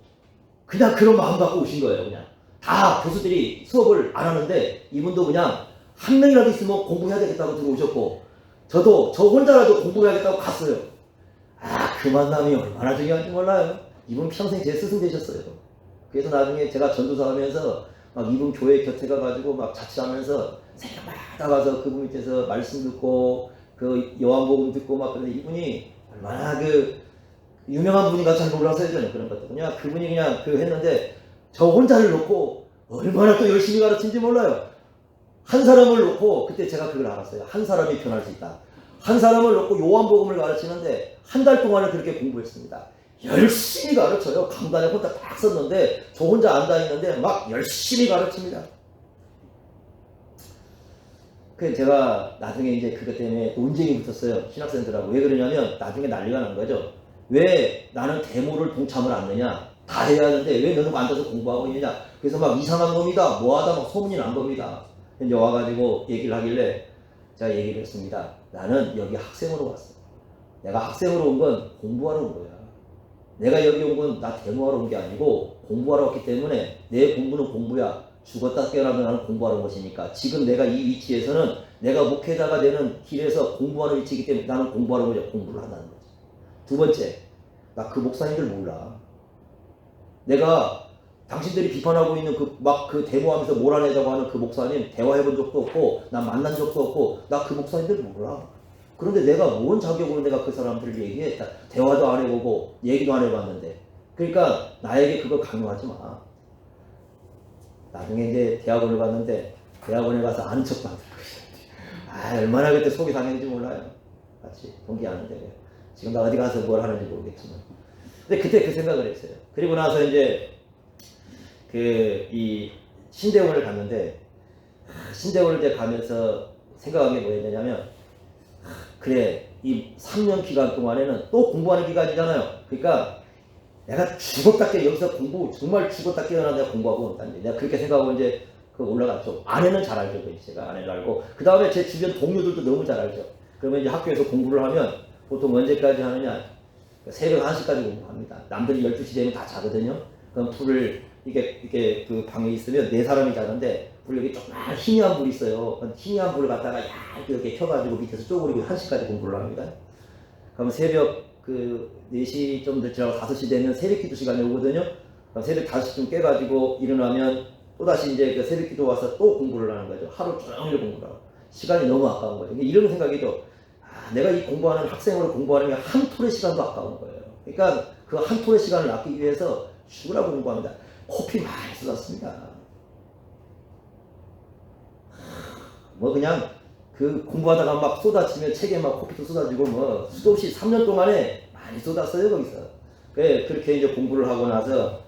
그냥 그런 마음 갖고 오신 거예요, 그냥. 다 교수들이 수업을 안 하는데, 이분도 그냥 한 명이라도 있으면 공부해야 되겠다고 들어오셨고, 저도 저 혼자라도 공부해야겠다고 갔어요. 그 만남이 얼마나 중요한지 몰라요. 이분 평생 제 스승 되셨어요. 그래서 나중에 제가 전도사 하면서 막 이분 교회 곁에 가가지고 막 자취하면서 새벽마다 가서 그분 밑에서 말씀 듣고 그 요한복음 듣고 막, 그런데 이분이 얼마나 유명한 분인가 잘 몰라서 해줘요. 그런 것도 그냥 그분이 그냥 했는데, 저 혼자를 놓고 얼마나 또 열심히 가르친지 몰라요. 한 사람을 놓고, 그때 제가 그걸 알았어요. 한 사람이 변할 수 있다. 한 사람을 놓고 요한복음을 가르치는데 한 달 동안을 그렇게 공부했습니다. 열심히 가르쳐요. 강단에 혼자 딱 섰는데, 저 혼자 앉아있는데 막 열심히 가르칩니다. 그 제가 나중에 이제 그것 때문에 논쟁이 붙었어요. 신학생들하고. 왜 그러냐면 나중에 난리가 난 거죠. 왜 나는 데모를 동참을 안 하느냐? 다 해야 하는데 왜 너는 앉아서 공부하고 있느냐? 그래서 막 이상한 놈이다, 뭐하다 막 소문이 난 겁니다. 이제 와가지고 얘기를 하길래 제가 얘기를 했습니다. 나는 여기 학생으로 왔어. 내가 학생으로 온 건 공부하러 온 거야. 내가 여기 온 건 나 데모하러 온 게 아니고 공부하러 왔기 때문에 내 공부는 공부야. 죽었다 깨어나면 나는 공부하러 온 것이니까 지금 내가 이 위치에서는 내가 목회자가 되는 길에서 공부하는 위치이기 때문에 나는 공부하러 온 거죠. 공부를 한다는 거지. 두 번째, 나 그 목사님들 몰라. 내가 당신들이 비판하고 있는 그 데모하면서 몰아내자고 하는 그 목사님 대화해본 적도 없고 난 만난 적도 없고 나 그 목사님들 몰라. 그런데 내가 뭔 자격으로 내가 그 사람들을 얘기해? 대화도 안 해보고 얘기도 안 해봤는데. 그러니까 나에게 그거 강요하지 마. 나중에 이제 대학원을 갔는데 대학원에 가서 아는 척도 안 들고 얼마나 그때 속이 상했는지 몰라요. 같이 동기하는데 지금 나 어디 가서 뭘 하는지 모르겠지만. 근데 그때 그 생각을 했어요. 그리고 나서 이제 이 신대원을 갔는데 신대원을 이제 가면서 생각한 게 뭐였냐면 그래 이 3년 기간 동안에는 또 공부하는 기간이잖아요. 그러니까 내가 죽었다 깨 여기서 공부 정말 죽었다 깨어나 내가 공부하고 온다니 내가 그렇게 생각하고 이제 그 올라갔죠. 아내는 잘 알죠. 제가 아내를 알고 그 다음에 제 주변 동료들도 너무 잘 알죠. 그러면 이제 학교에서 공부를 하면 보통 언제까지 하느냐 새벽 1시까지 공부합니다. 남들이 12시 되면 다 자거든요. 그럼 불을 이게 그 방에 있으면 4사람이 자는데 불 여기 정말 희미한 불이 있어요. 희미한 불을 갖다가 얇게 이렇게 켜가지고 밑에서 쪼그리고 1시까지 공부를 합니다. 그럼 새벽 4시 좀 지나고 5시 되면 새벽 기도 시간이 오거든요. 그럼 새벽 5시쯤 깨가지고 일어나면 또다시 이제 그 새벽 기도 와서 또 공부를 하는 거죠. 하루 종일 공부를 하고. 시간이 너무 아까운 거죠. 이런 생각이죠. 내가 이 공부하는 학생으로 공부하는 게 한 톨의 시간도 아까운 거예요. 그러니까 그 한 톨의 시간을 아끼기 위해서 죽으라고 공부합니다. 코피 많이 쏟았습니다. 뭐 그냥 그 공부하다가 막 쏟아지면 책에 막 코피도 쏟아지고 뭐 수도 없이 3년 동안에 많이 쏟았어요 거기서. 그렇게 이제 공부를 하고 나서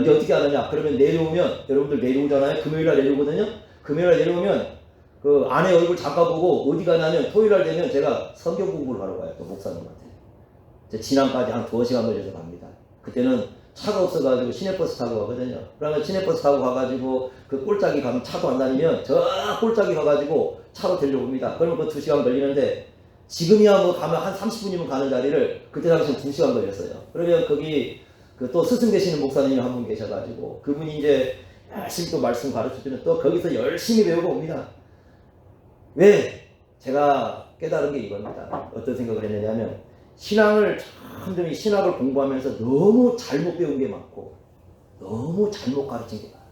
이제 어떻게 하느냐? 그러면 내려오면 여러분들 내려오잖아요. 금요일날 내려오거든요. 금요일날 내려오면 그 아내 얼굴 잠깐 보고 어디 가냐면 토요일날 되면 제가 성경 공부를 하러 가요. 또 목사님한테. 진안까지 한 2시간 걸려서 갑니다. 그때는 차가 없어가지고 시내버스 타고 가거든요. 그러면 시내버스 타고 가가지고 그 꼴짝이 가면 차도 안 다니면 저 꼴짝이 가가지고 차로 데려옵니다. 그러면 그 2시간 걸리는데 지금이야 뭐 가면 한 30분이면 가는 자리를 그때 당시엔 2시간 걸렸어요. 그러면 거기 그 또 스승 되시는 목사님이 한 분 계셔가지고 그분이 이제 열심히 또 말씀 가르쳐주면 또 거기서 열심히 배우고 옵니다. 왜? 제가 깨달은 게 이겁니다. 어떤 생각을 했느냐면 신앙을 공부하면서 너무 잘못 배운 게 많고 너무 잘못 가르친 게 많아요.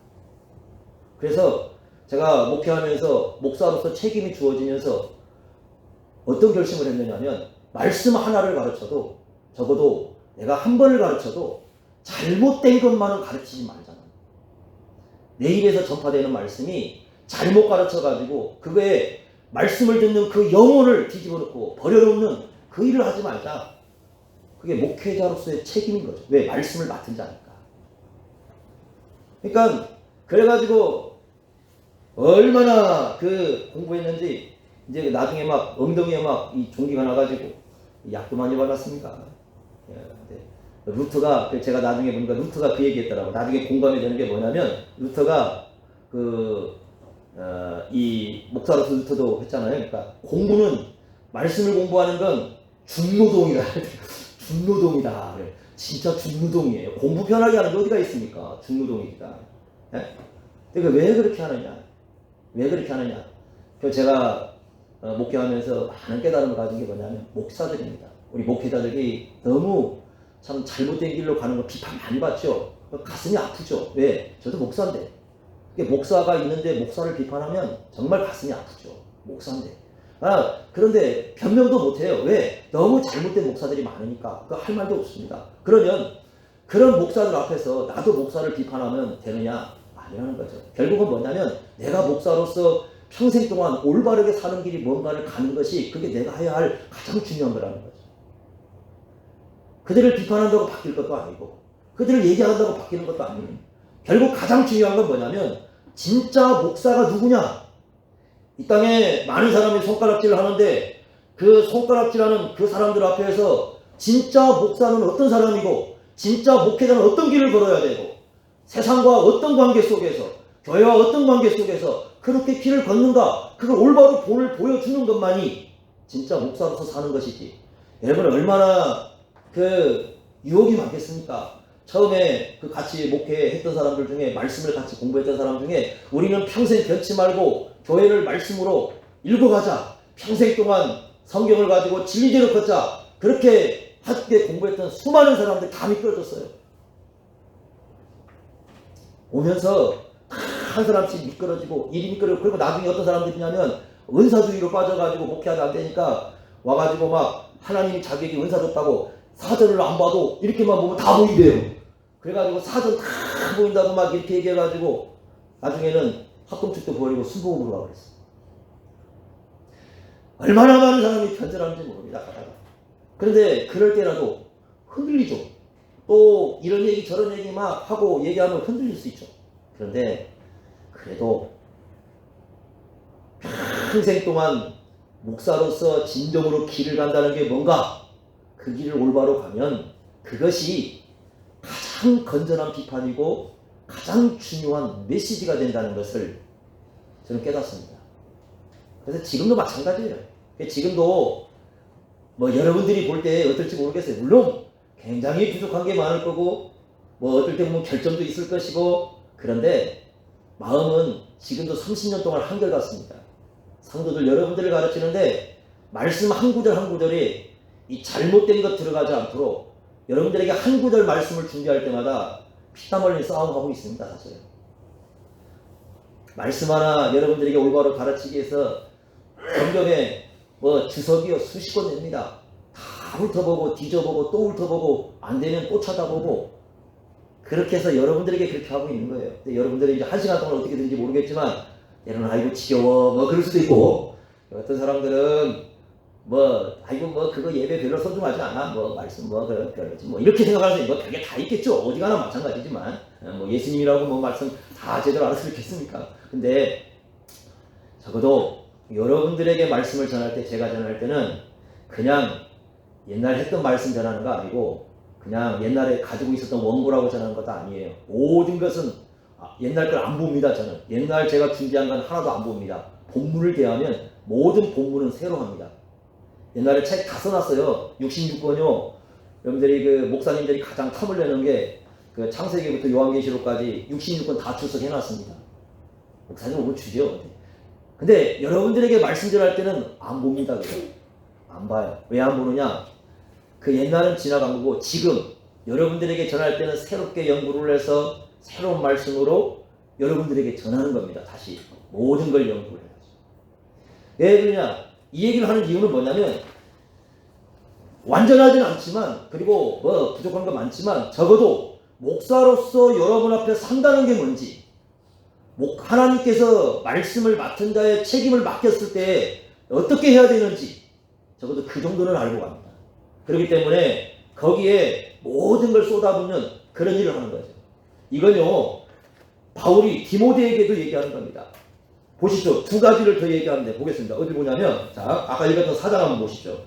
그래서 제가 목회하면서 목사로서 책임이 주어지면서 어떤 결심을 했느냐면 말씀 하나를 가르쳐도 적어도 내가 한 번을 가르쳐도 잘못된 것만은 가르치지 말잖아. 내 입에서 전파되는 말씀이 잘못 가르쳐가지고 그거에 말씀을 듣는 그 영혼을 뒤집어 놓고 버려놓는 그 일을 하지 말자. 그게 목회자로서의 책임인 거죠. 왜? 말씀을 맡은 자니까. 그러니까 그래가지고 얼마나 그 공부했는지 이제 나중에 막 엉덩이에 막 이 종기가 나가지고 약도 많이 받았습니다. 루터가 제가 나중에 보니까 루터가 그 얘기했더라고. 나중에 공감이 되는 게 뭐냐면 루터가 이 목사로서 루터도 했잖아요. 그러니까 공부는 말씀을 공부하는 건 중노동이다. 중노동이다. 그래. 진짜 중노동이에요. 공부 편하게 하는 게 어디가 있습니까? 중노동이다. 그러니까 왜 그렇게 하느냐? 왜 그렇게 하느냐? 제가 목회하면서 많은 깨달음을 가진 게 뭐냐면 목사들입니다. 우리 목회자들이 너무 참 잘못된 길로 가는 거 비판 많이 받죠. 가슴이 아프죠. 왜? 저도 목사인데. 목사가 있는데 목사를 비판하면 정말 가슴이 아프죠. 목사인데. 그런데 변명도 못해요. 왜? 너무 잘못된 목사들이 많으니까 할 말도 없습니다. 그러면 그런 목사들 앞에서 나도 목사를 비판하면 되느냐? 아니라는 거죠. 결국은 뭐냐면 내가 목사로서 평생 동안 올바르게 사는 길이 뭔가를 가는 것이 그게 내가 해야 할 가장 중요한 거라는 거죠. 그들을 비판한다고 바뀔 것도 아니고 그들을 얘기한다고 바뀌는 것도 아니고 결국 가장 중요한 건 뭐냐면 진짜 목사가 누구냐? 이 땅에 많은 사람이 손가락질을 하는데 그 손가락질하는 그 사람들 앞에서 진짜 목사는 어떤 사람이고 진짜 목회자는 어떤 길을 걸어야 되고 세상과 어떤 관계 속에서 교회와 어떤 관계 속에서 그렇게 길을 걷는가 그걸 올바로 본을 보여주는 것만이 진짜 목사로서 사는 것이지. 여러분 얼마나 그 유혹이 많겠습니까? 처음에 그 같이 목회했던 사람들 중에 말씀을 같이 공부했던 사람 중에 우리는 평생 변치 말고 교회를 말씀으로 읽어가자. 평생 동안 성경을 가지고 진리대로 걷자. 그렇게 함께 공부했던 수많은 사람들 다 미끄러졌어요. 오면서 한 사람씩 미끄러지고 일이 미끄러지고 그리고 나중에 어떤 사람들이냐면 은사주의로 빠져가지고 목회하다 안 되니까 와가지고 막 하나님이 자기에게 은사 줬다고 사전을 안 봐도 이렇게만 보면 다 보인대요. 그래가지고 사전 다 보인다고 막 이렇게 얘기해가지고 나중에는 학금축도 버리고 순복음으로 가버렸어. 얼마나 많은 사람이 변절하는지 모릅니다. 그런데 그럴 때라도 흔들리죠. 또 이런 얘기 저런 얘기 막 하고 얘기하면 흔들릴 수 있죠. 그런데 그래도 평생 동안 목사로서 진정으로 길을 간다는 게 뭔가 그 길을 올바로 가면 그것이 가장 건전한 비판이고 가장 중요한 메시지가 된다는 것을 저는 깨닫습니다. 그래서 지금도 마찬가지예요. 지금도 뭐 여러분들이 볼 때 어떨지 모르겠어요. 물론 굉장히 부족한 게 많을 거고 뭐 어떨 때 보면 결점도 있을 것이고 그런데 마음은 지금도 30년 동안 한결같습니다. 성도들 여러분들을 가르치는데 말씀 한 구절 한 구절이 이 잘못된 것 들어가지 않도록 여러분들에게 한 구절 말씀을 준비할 때마다 피땀 흘린 싸움하고 있습니다. 사실 말씀 하나 여러분들에게 올바로 가르치기 위해서 성경에 뭐 주석이요 수십 권 냅니다. 다 훑어보고 뒤져보고 또 훑어보고 안 되면 또 찾아보고 그렇게 해서 여러분들에게 그렇게 하고 있는 거예요. 근데 여러분들이 이제 한 시간 동안 어떻게 되는지 모르겠지만 얘는 아이고 지겨워 뭐 그럴 수도 있고 어떤 사람들은 뭐 아이고 뭐 그거 예배 별로 소중하지 않아 뭐 말씀 뭐 별로지 뭐 이렇게 생각하는 뭐 별게 다 있겠죠. 어디가나 마찬가지지만 뭐 예수님이라고 뭐 말씀 다 제대로 알아서 듣겠습니까? 근데 적어도 여러분들에게 말씀을 전할 때 제가 전할 때는 그냥 옛날 했던 말씀 전하는 거 아니고 그냥 옛날에 가지고 있었던 원고라고 전하는 것도 아니에요. 모든 것은 옛날 걸 안 봅니다. 저는 옛날 제가 준비한 건 하나도 안 봅니다. 본문을 대하면 모든 본문은 새로 합니다. 옛날에 책 다 써놨어요. 66권요. 여러분들이 그 목사님들이 가장 탐을 내는 게 그 창세기부터 요한계시록까지 66권 다 출석해놨습니다. 목사님 오면 주죠. 근데 여러분들에게 말씀 전할 때는 안 봅니다. 그래. 안 봐요. 왜 안 보느냐? 그 옛날은 지나간 거고 지금 여러분들에게 전할 때는 새롭게 연구를 해서 새로운 말씀으로 여러분들에게 전하는 겁니다. 다시 모든 걸 연구를 해야죠. 왜 그러냐? 이 얘기를 하는 이유는 뭐냐면 완전하진 않지만 그리고 뭐 부족한 거 많지만 적어도 목사로서 여러분 앞에 산다는 게 뭔지 하나님께서 말씀을 맡은 자의 책임을 맡겼을 때 어떻게 해야 되는지 적어도 그 정도는 알고 갑니다. 그렇기 때문에 거기에 모든 걸 쏟아붓는 그런 일을 하는 거죠. 이건요 바울이 디모데에게도 얘기하는 겁니다. 보시죠. 두 가지를 더 얘기하는데 보겠습니다. 어디 보냐면 자 아까 읽었던 4장 한번 보시죠.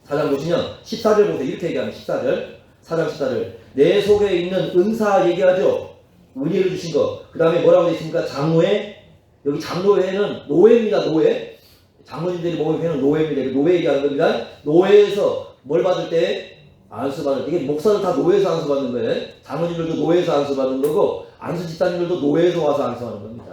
4장 보시면 14절 보세요. 이렇게 얘기하면 14절 4장 14절 내 속에 있는 은사 얘기하죠. 은혜를 주신 거. 그 다음에 뭐라고 되어 있습니까? 장로회. 여기 장로회는 노예입니다. 노예. 장로님들이 먹은 회는 노예입니다. 노예 얘기하는 겁니다. 노예에서 뭘 받을 때? 안수받을 때. 이게 목사들 다 노예에서 안수받는 거예요. 장로님들도 노예에서 안수받는 거고 안수 집사님들도 노예에서 와서 안수하는 겁니다.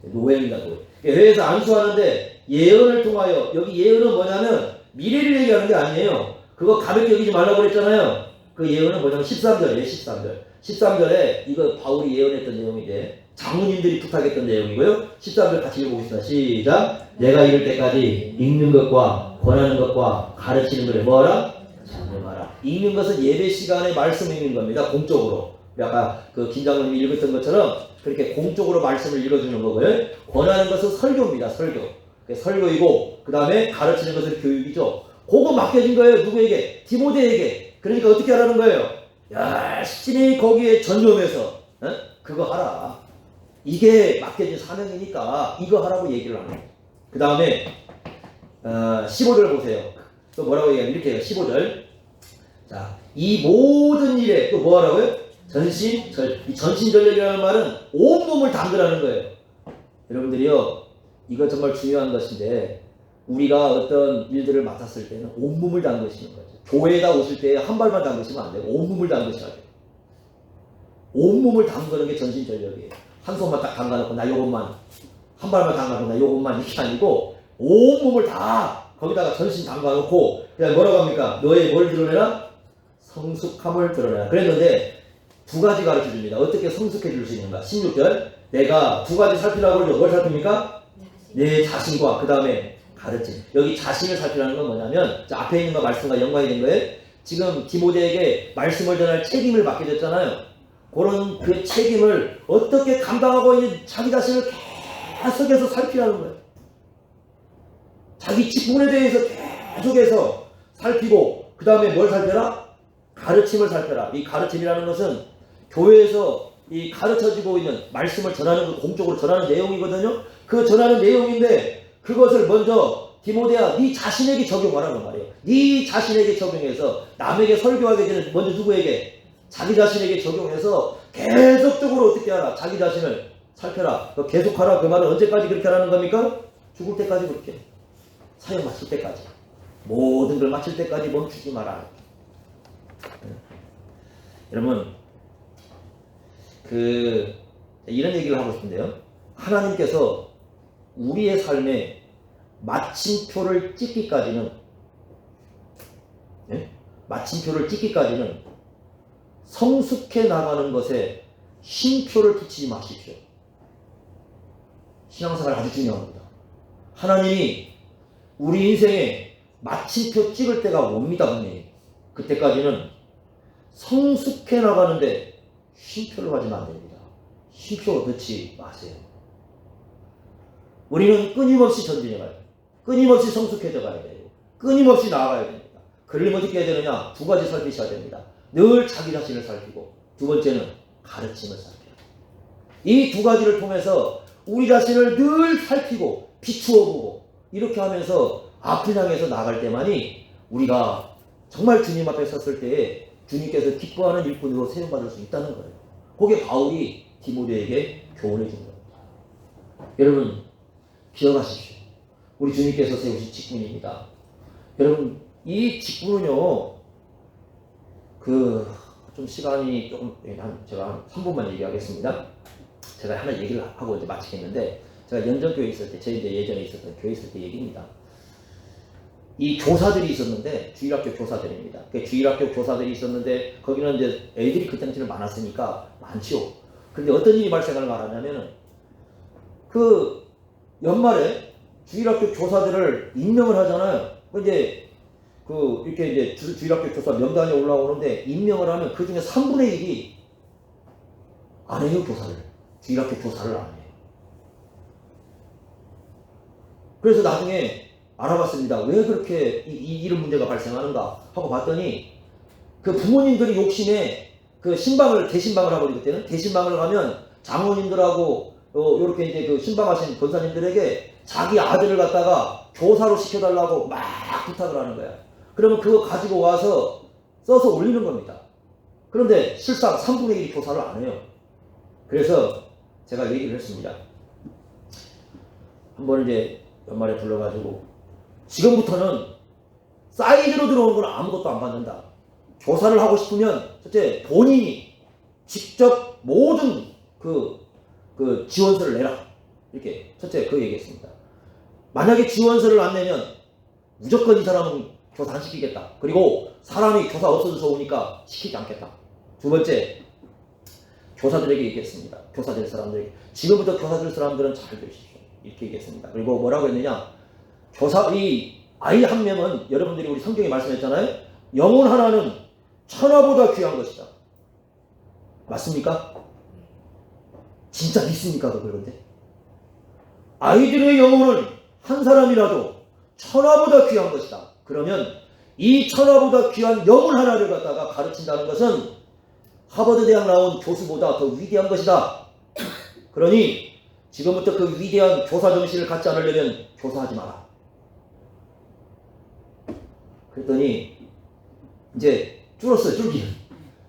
노예입니다. 노예. 회에서 안수하는데 예언을 통하여 여기 예언은 뭐냐면 미래를 얘기하는 게 아니에요. 그거 가볍게 여기지 말라고 그랬잖아요. 그 예언은 뭐냐면 13절이에요. 13절. 13절에 이거 바울이 예언했던 내용인데 장로님들이 부탁했던 내용이고요. 13절 같이 읽어보겠습니다. 시작. 내가 이럴 때까지 읽는 것과 권하는 것과 가르치는 것을 뭐하라? 장명하라. 읽는 것은 예배 시간에 말씀 읽는 겁니다. 공적으로. 아까 그 김장로님이 읽었던 것처럼 그렇게 공적으로 말씀을 읽어주는 거고요. 권하는 것은 설교입니다. 설교. 설교이고 그 다음에 가르치는 것은 교육이죠. 그거 맡겨진 거예요. 누구에게? 디모데에게. 그러니까 어떻게 하라는 거예요? 열심히 거기에 전념해서 그거 하라. 이게 맡겨진 사명이니까 이거 하라고 얘기를 하는 거예요. 그 다음에 15절 보세요. 또 뭐라고 얘기하면 이렇게 해요. 15절. 자, 이 모든 일에 또 뭐 하라고요? 이 전신전력이라는 말은 온몸을 담그라는 거예요. 여러분들이요, 이거 정말 중요한 것인데 우리가 어떤 일들을 맡았을 때는 온몸을 담그시는 거죠. 교회에다 오실 때 한 발만 담그시면 안 돼요. 온몸을 담그셔야 돼요. 온몸을 담그는 게 전신전력이에요. 한 손만 딱 담가놓고 나 요것만, 한 발만 담가놓고 나 요것만 이렇게 아니고 온몸을 다 거기다가 전신 담가놓고 그냥 뭐라고 합니까? 너의 뭘 드러내라? 성숙함을 드러내라. 그랬는데 두 가지 가르쳐줍니다. 어떻게 성숙해질 수 있는가? 16절. 내가 두 가지 살피라고 그러죠. 뭘 살핍니까? 내 자신과 그 다음에 가르침. 여기 자신을 살피라는 건 뭐냐면 앞에 있는 거 말씀과 연관이 된 거예요. 지금 디모데에게 말씀을 전할 책임을 맡게 됐잖아요. 그런 그 책임을 어떻게 감당하고 있는 자기 자신을 계속해서 살피라는 거예요. 자기 직분에 대해서 계속해서 살피고 그 다음에 뭘 살펴라? 가르침을 살펴라. 이 가르침이라는 것은 교회에서 이 가르쳐지고 있는 말씀을 전하는 공적으로 전하는 내용이거든요. 그 전하는 내용인데 그것을 먼저 디모데야 네 자신에게 적용하라는 말이에요. 네 자신에게 적용해서 남에게 설교하게 되는 먼저 누구에게? 자기 자신에게 적용해서 계속적으로 어떻게 하라? 자기 자신을 살펴라. 계속하라. 그 말은 언제까지 그렇게 하라는 겁니까? 죽을 때까지 그렇게. 사역 마칠 때까지. 모든 걸 마칠 때까지 멈추지 마라. 여러분, 이런 얘기를 하고 싶은데요. 하나님께서 우리의 삶에 마침표를 찍기까지는, 마침표를 찍기까지는 성숙해 나가는 것에 쉼표를 붙이지 마십시오. 신앙생활 아주 중요합니다. 하나님이 우리 인생에 마침표 찍을 때가 옵니다, 분명히. 그때까지는 성숙해 나가는데 쉼표를 가지면 안 됩니다. 쉼표 넣지 마세요. 우리는 끊임없이 전진해 가야 돼요. 끊임없이 성숙해져 가야 돼요. 끊임없이 나아가야 됩니다. 그러려면 어떻게 해야 되느냐? 두 가지 살피셔야 됩니다. 늘 자기 자신을 살피고 두 번째는 가르침을 살펴요. 이 두 가지를 통해서 우리 자신을 늘 살피고 비추어 보고 이렇게 하면서 앞을 향해서 나갈 때만이 우리가 정말 주님 앞에 섰을 때에 주님께서 기뻐하는 일꾼으로 세움받을 수 있다는 거예요. 그게 바울이 디모데에게 교훈해 준 겁니다. 여러분 기억하십시오. 우리 주님께서 세우신 직분입니다. 여러분 이 직분은요 좀 시간이 조금 제가 한 3분만 얘기하겠습니다. 제가 하나 얘기를 하고 이제 마치겠는데 제가 연전교회 있을 때 제 이제 예전에 있었던 교회 있을 때 얘기입니다. 이 교사들이 있었는데 주일학교 교사들입니다. 그 주일학교 교사들이 있었는데 거기는 이제 애들이 그 당시에는 많았으니까 많지요. 그런데 어떤 일이 발생을 말하냐면은 그 연말에 주일학교 교사들을 임명을 하잖아요. 이제 이렇게 이제 주일학교 교사 명단이 올라오는데 임명을 하면 그 중에 3분의 1이 안 해요, 교사를. 주일학교 교사를 안 해요. 그래서 나중에 알아봤습니다. 왜 그렇게 이런 문제가 발생하는가 하고 봤더니 그 부모님들이 욕심에 그 대신방을 하고 그때는 대신방을 가면 장로님들하고 요렇게 이제 그 신방하신 권사님들에게 자기 아들을 갖다가 교사로 시켜달라고 막 부탁을 하는 거야. 그러면 그거 가지고 와서 써서 올리는 겁니다. 그런데 실상 3분의 1이 교사를 안 해요. 그래서 제가 얘기를 했습니다. 한번 이제 연말에 불러가지고 지금부터는 사이드로 들어오는 건 아무것도 안 받는다. 교사를 하고 싶으면 첫째 본인이 직접 모든 그 지원서를 내라. 이렇게 첫째 그 얘기했습니다. 만약에 지원서를 안 내면 무조건 이 사람은 교사 안 시키겠다. 그리고 사람이 교사 없어져서 오니까 시키지 않겠다. 두 번째 교사들에게 얘기했습니다. 교사 될 사람들에게 지금부터 교사 될 사람들은 잘 되십시오. 이렇게 얘기했습니다. 그리고 뭐라고 했느냐? 이 아이 한 명은 여러분들이 우리 성경에 말씀했잖아요. 영혼 하나는 천하보다 귀한 것이다. 맞습니까? 진짜 믿습니까? 그런데 아이들의 영혼은 한 사람이라도 천하보다 귀한 것이다. 그러면 이 천하보다 귀한 영혼 하나를 갖다가 가르친다는 것은 하버드 대학 나온 교수보다 더 위대한 것이다. 그러니 지금부터 그 위대한 교사 정신을 갖지 않으려면 교사하지 마라. 그랬더니 이제 줄었어요.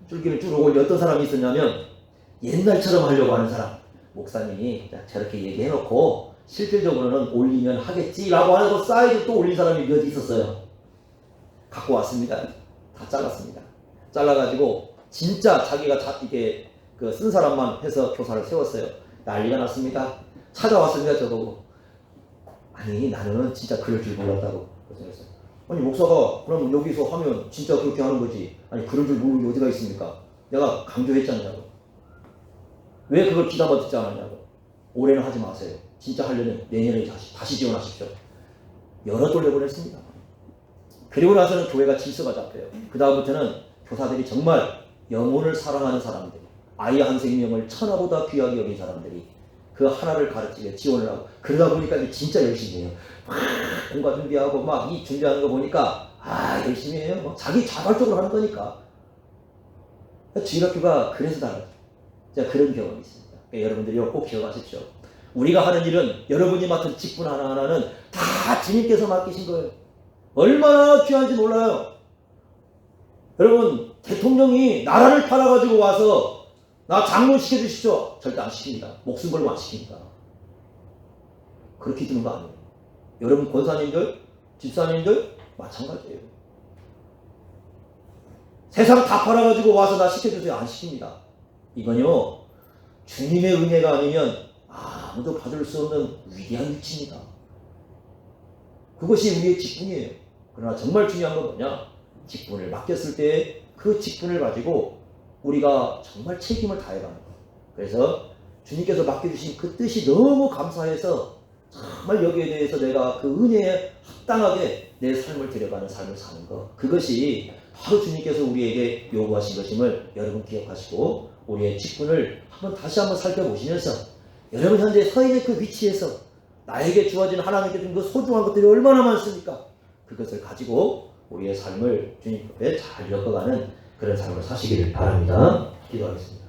줄기는 줄어오고 어떤 사람이 있었냐면 옛날처럼 하려고 하는 사람. 목사님이 저렇게 얘기해놓고 실질적으로는 올리면 하겠지라고 하고 사이드 또 올린 사람이 몇 있었어요. 갖고 왔습니다. 다 잘랐습니다. 잘라가지고 진짜 자기가 이게 그 쓴 사람만 해서 교사를 세웠어요. 난리가 났습니다. 찾아왔습니다. 저보고. 아니 나는 진짜 그럴 줄 몰랐다고. 그래서 아니 목사가 그럼 여기서 하면 진짜 그렇게 하는 거지. 아니 그럴 줄 모르는 게 어디가 있습니까? 내가 강조했잖냐고. 왜 그걸 귀담아 듣지 않았냐고. 올해는 하지 마세요. 진짜 하려면 내년에 다시 지원하십시오. 여러 돌려보냈습니다. 그리고 나서는 교회가 질서가 잡혀요. 그 다음부터는 교사들이 정말 영혼을 사랑하는 사람들, 아이 한 생명을 천하보다 귀하게 여긴 사람들이 그 하나를 가르치게 지원을 하고, 그러다 보니까 진짜 열심히 해요. 막 공과 준비하고 막 이 준비하는 거 보니까 열심히 해요. 자기 자발적으로 하는 거니까. 주일학교가 그래서 달라요. 제가 그런 경험이 있습니다. 그러니까 여러분들이 꼭 기억하십시오. 우리가 하는 일은, 여러분이 맡은 직분 하나하나는 다 주님께서 맡기신 거예요. 얼마나 귀한지 몰라요. 여러분, 대통령이 나라를 팔아가지고 와서 나 장로 시켜주십시오. 절대 안 시킵니다. 목숨 걸고 안 시킵니다. 그렇게 드는 거 아니에요. 여러분 권사님들, 집사님들 마찬가지예요. 세상 다 팔아가지고 와서 나 시켜주세요. 안 시킵니다. 이건요, 주님의 은혜가 아니면 아무도 받을 수 없는 위대한 위치입니다. 그것이 우리의 직분이에요. 그러나 정말 중요한 건 뭐냐? 직분을 맡겼을 때 그 직분을 가지고 우리가 정말 책임을 다해가는 거예요. 그래서 주님께서 맡겨주신 그 뜻이 너무 감사해서 정말 여기에 대해서 내가 그 은혜에 합당하게 내 삶을 들여가는 삶을 사는 것, 그것이 바로 주님께서 우리에게 요구하신 것임을 여러분 기억하시고, 우리의 직분을 다시 한번 살펴보시면서 여러분 현재 서 있는 그 위치에서 나에게 주어진 하나님께 준 그 소중한 것들이 얼마나 많습니까? 그것을 가지고 우리의 삶을 주님 앞에 잘 엮어가는 그런 삶을 사시기를 바랍니다. 기도하겠습니다.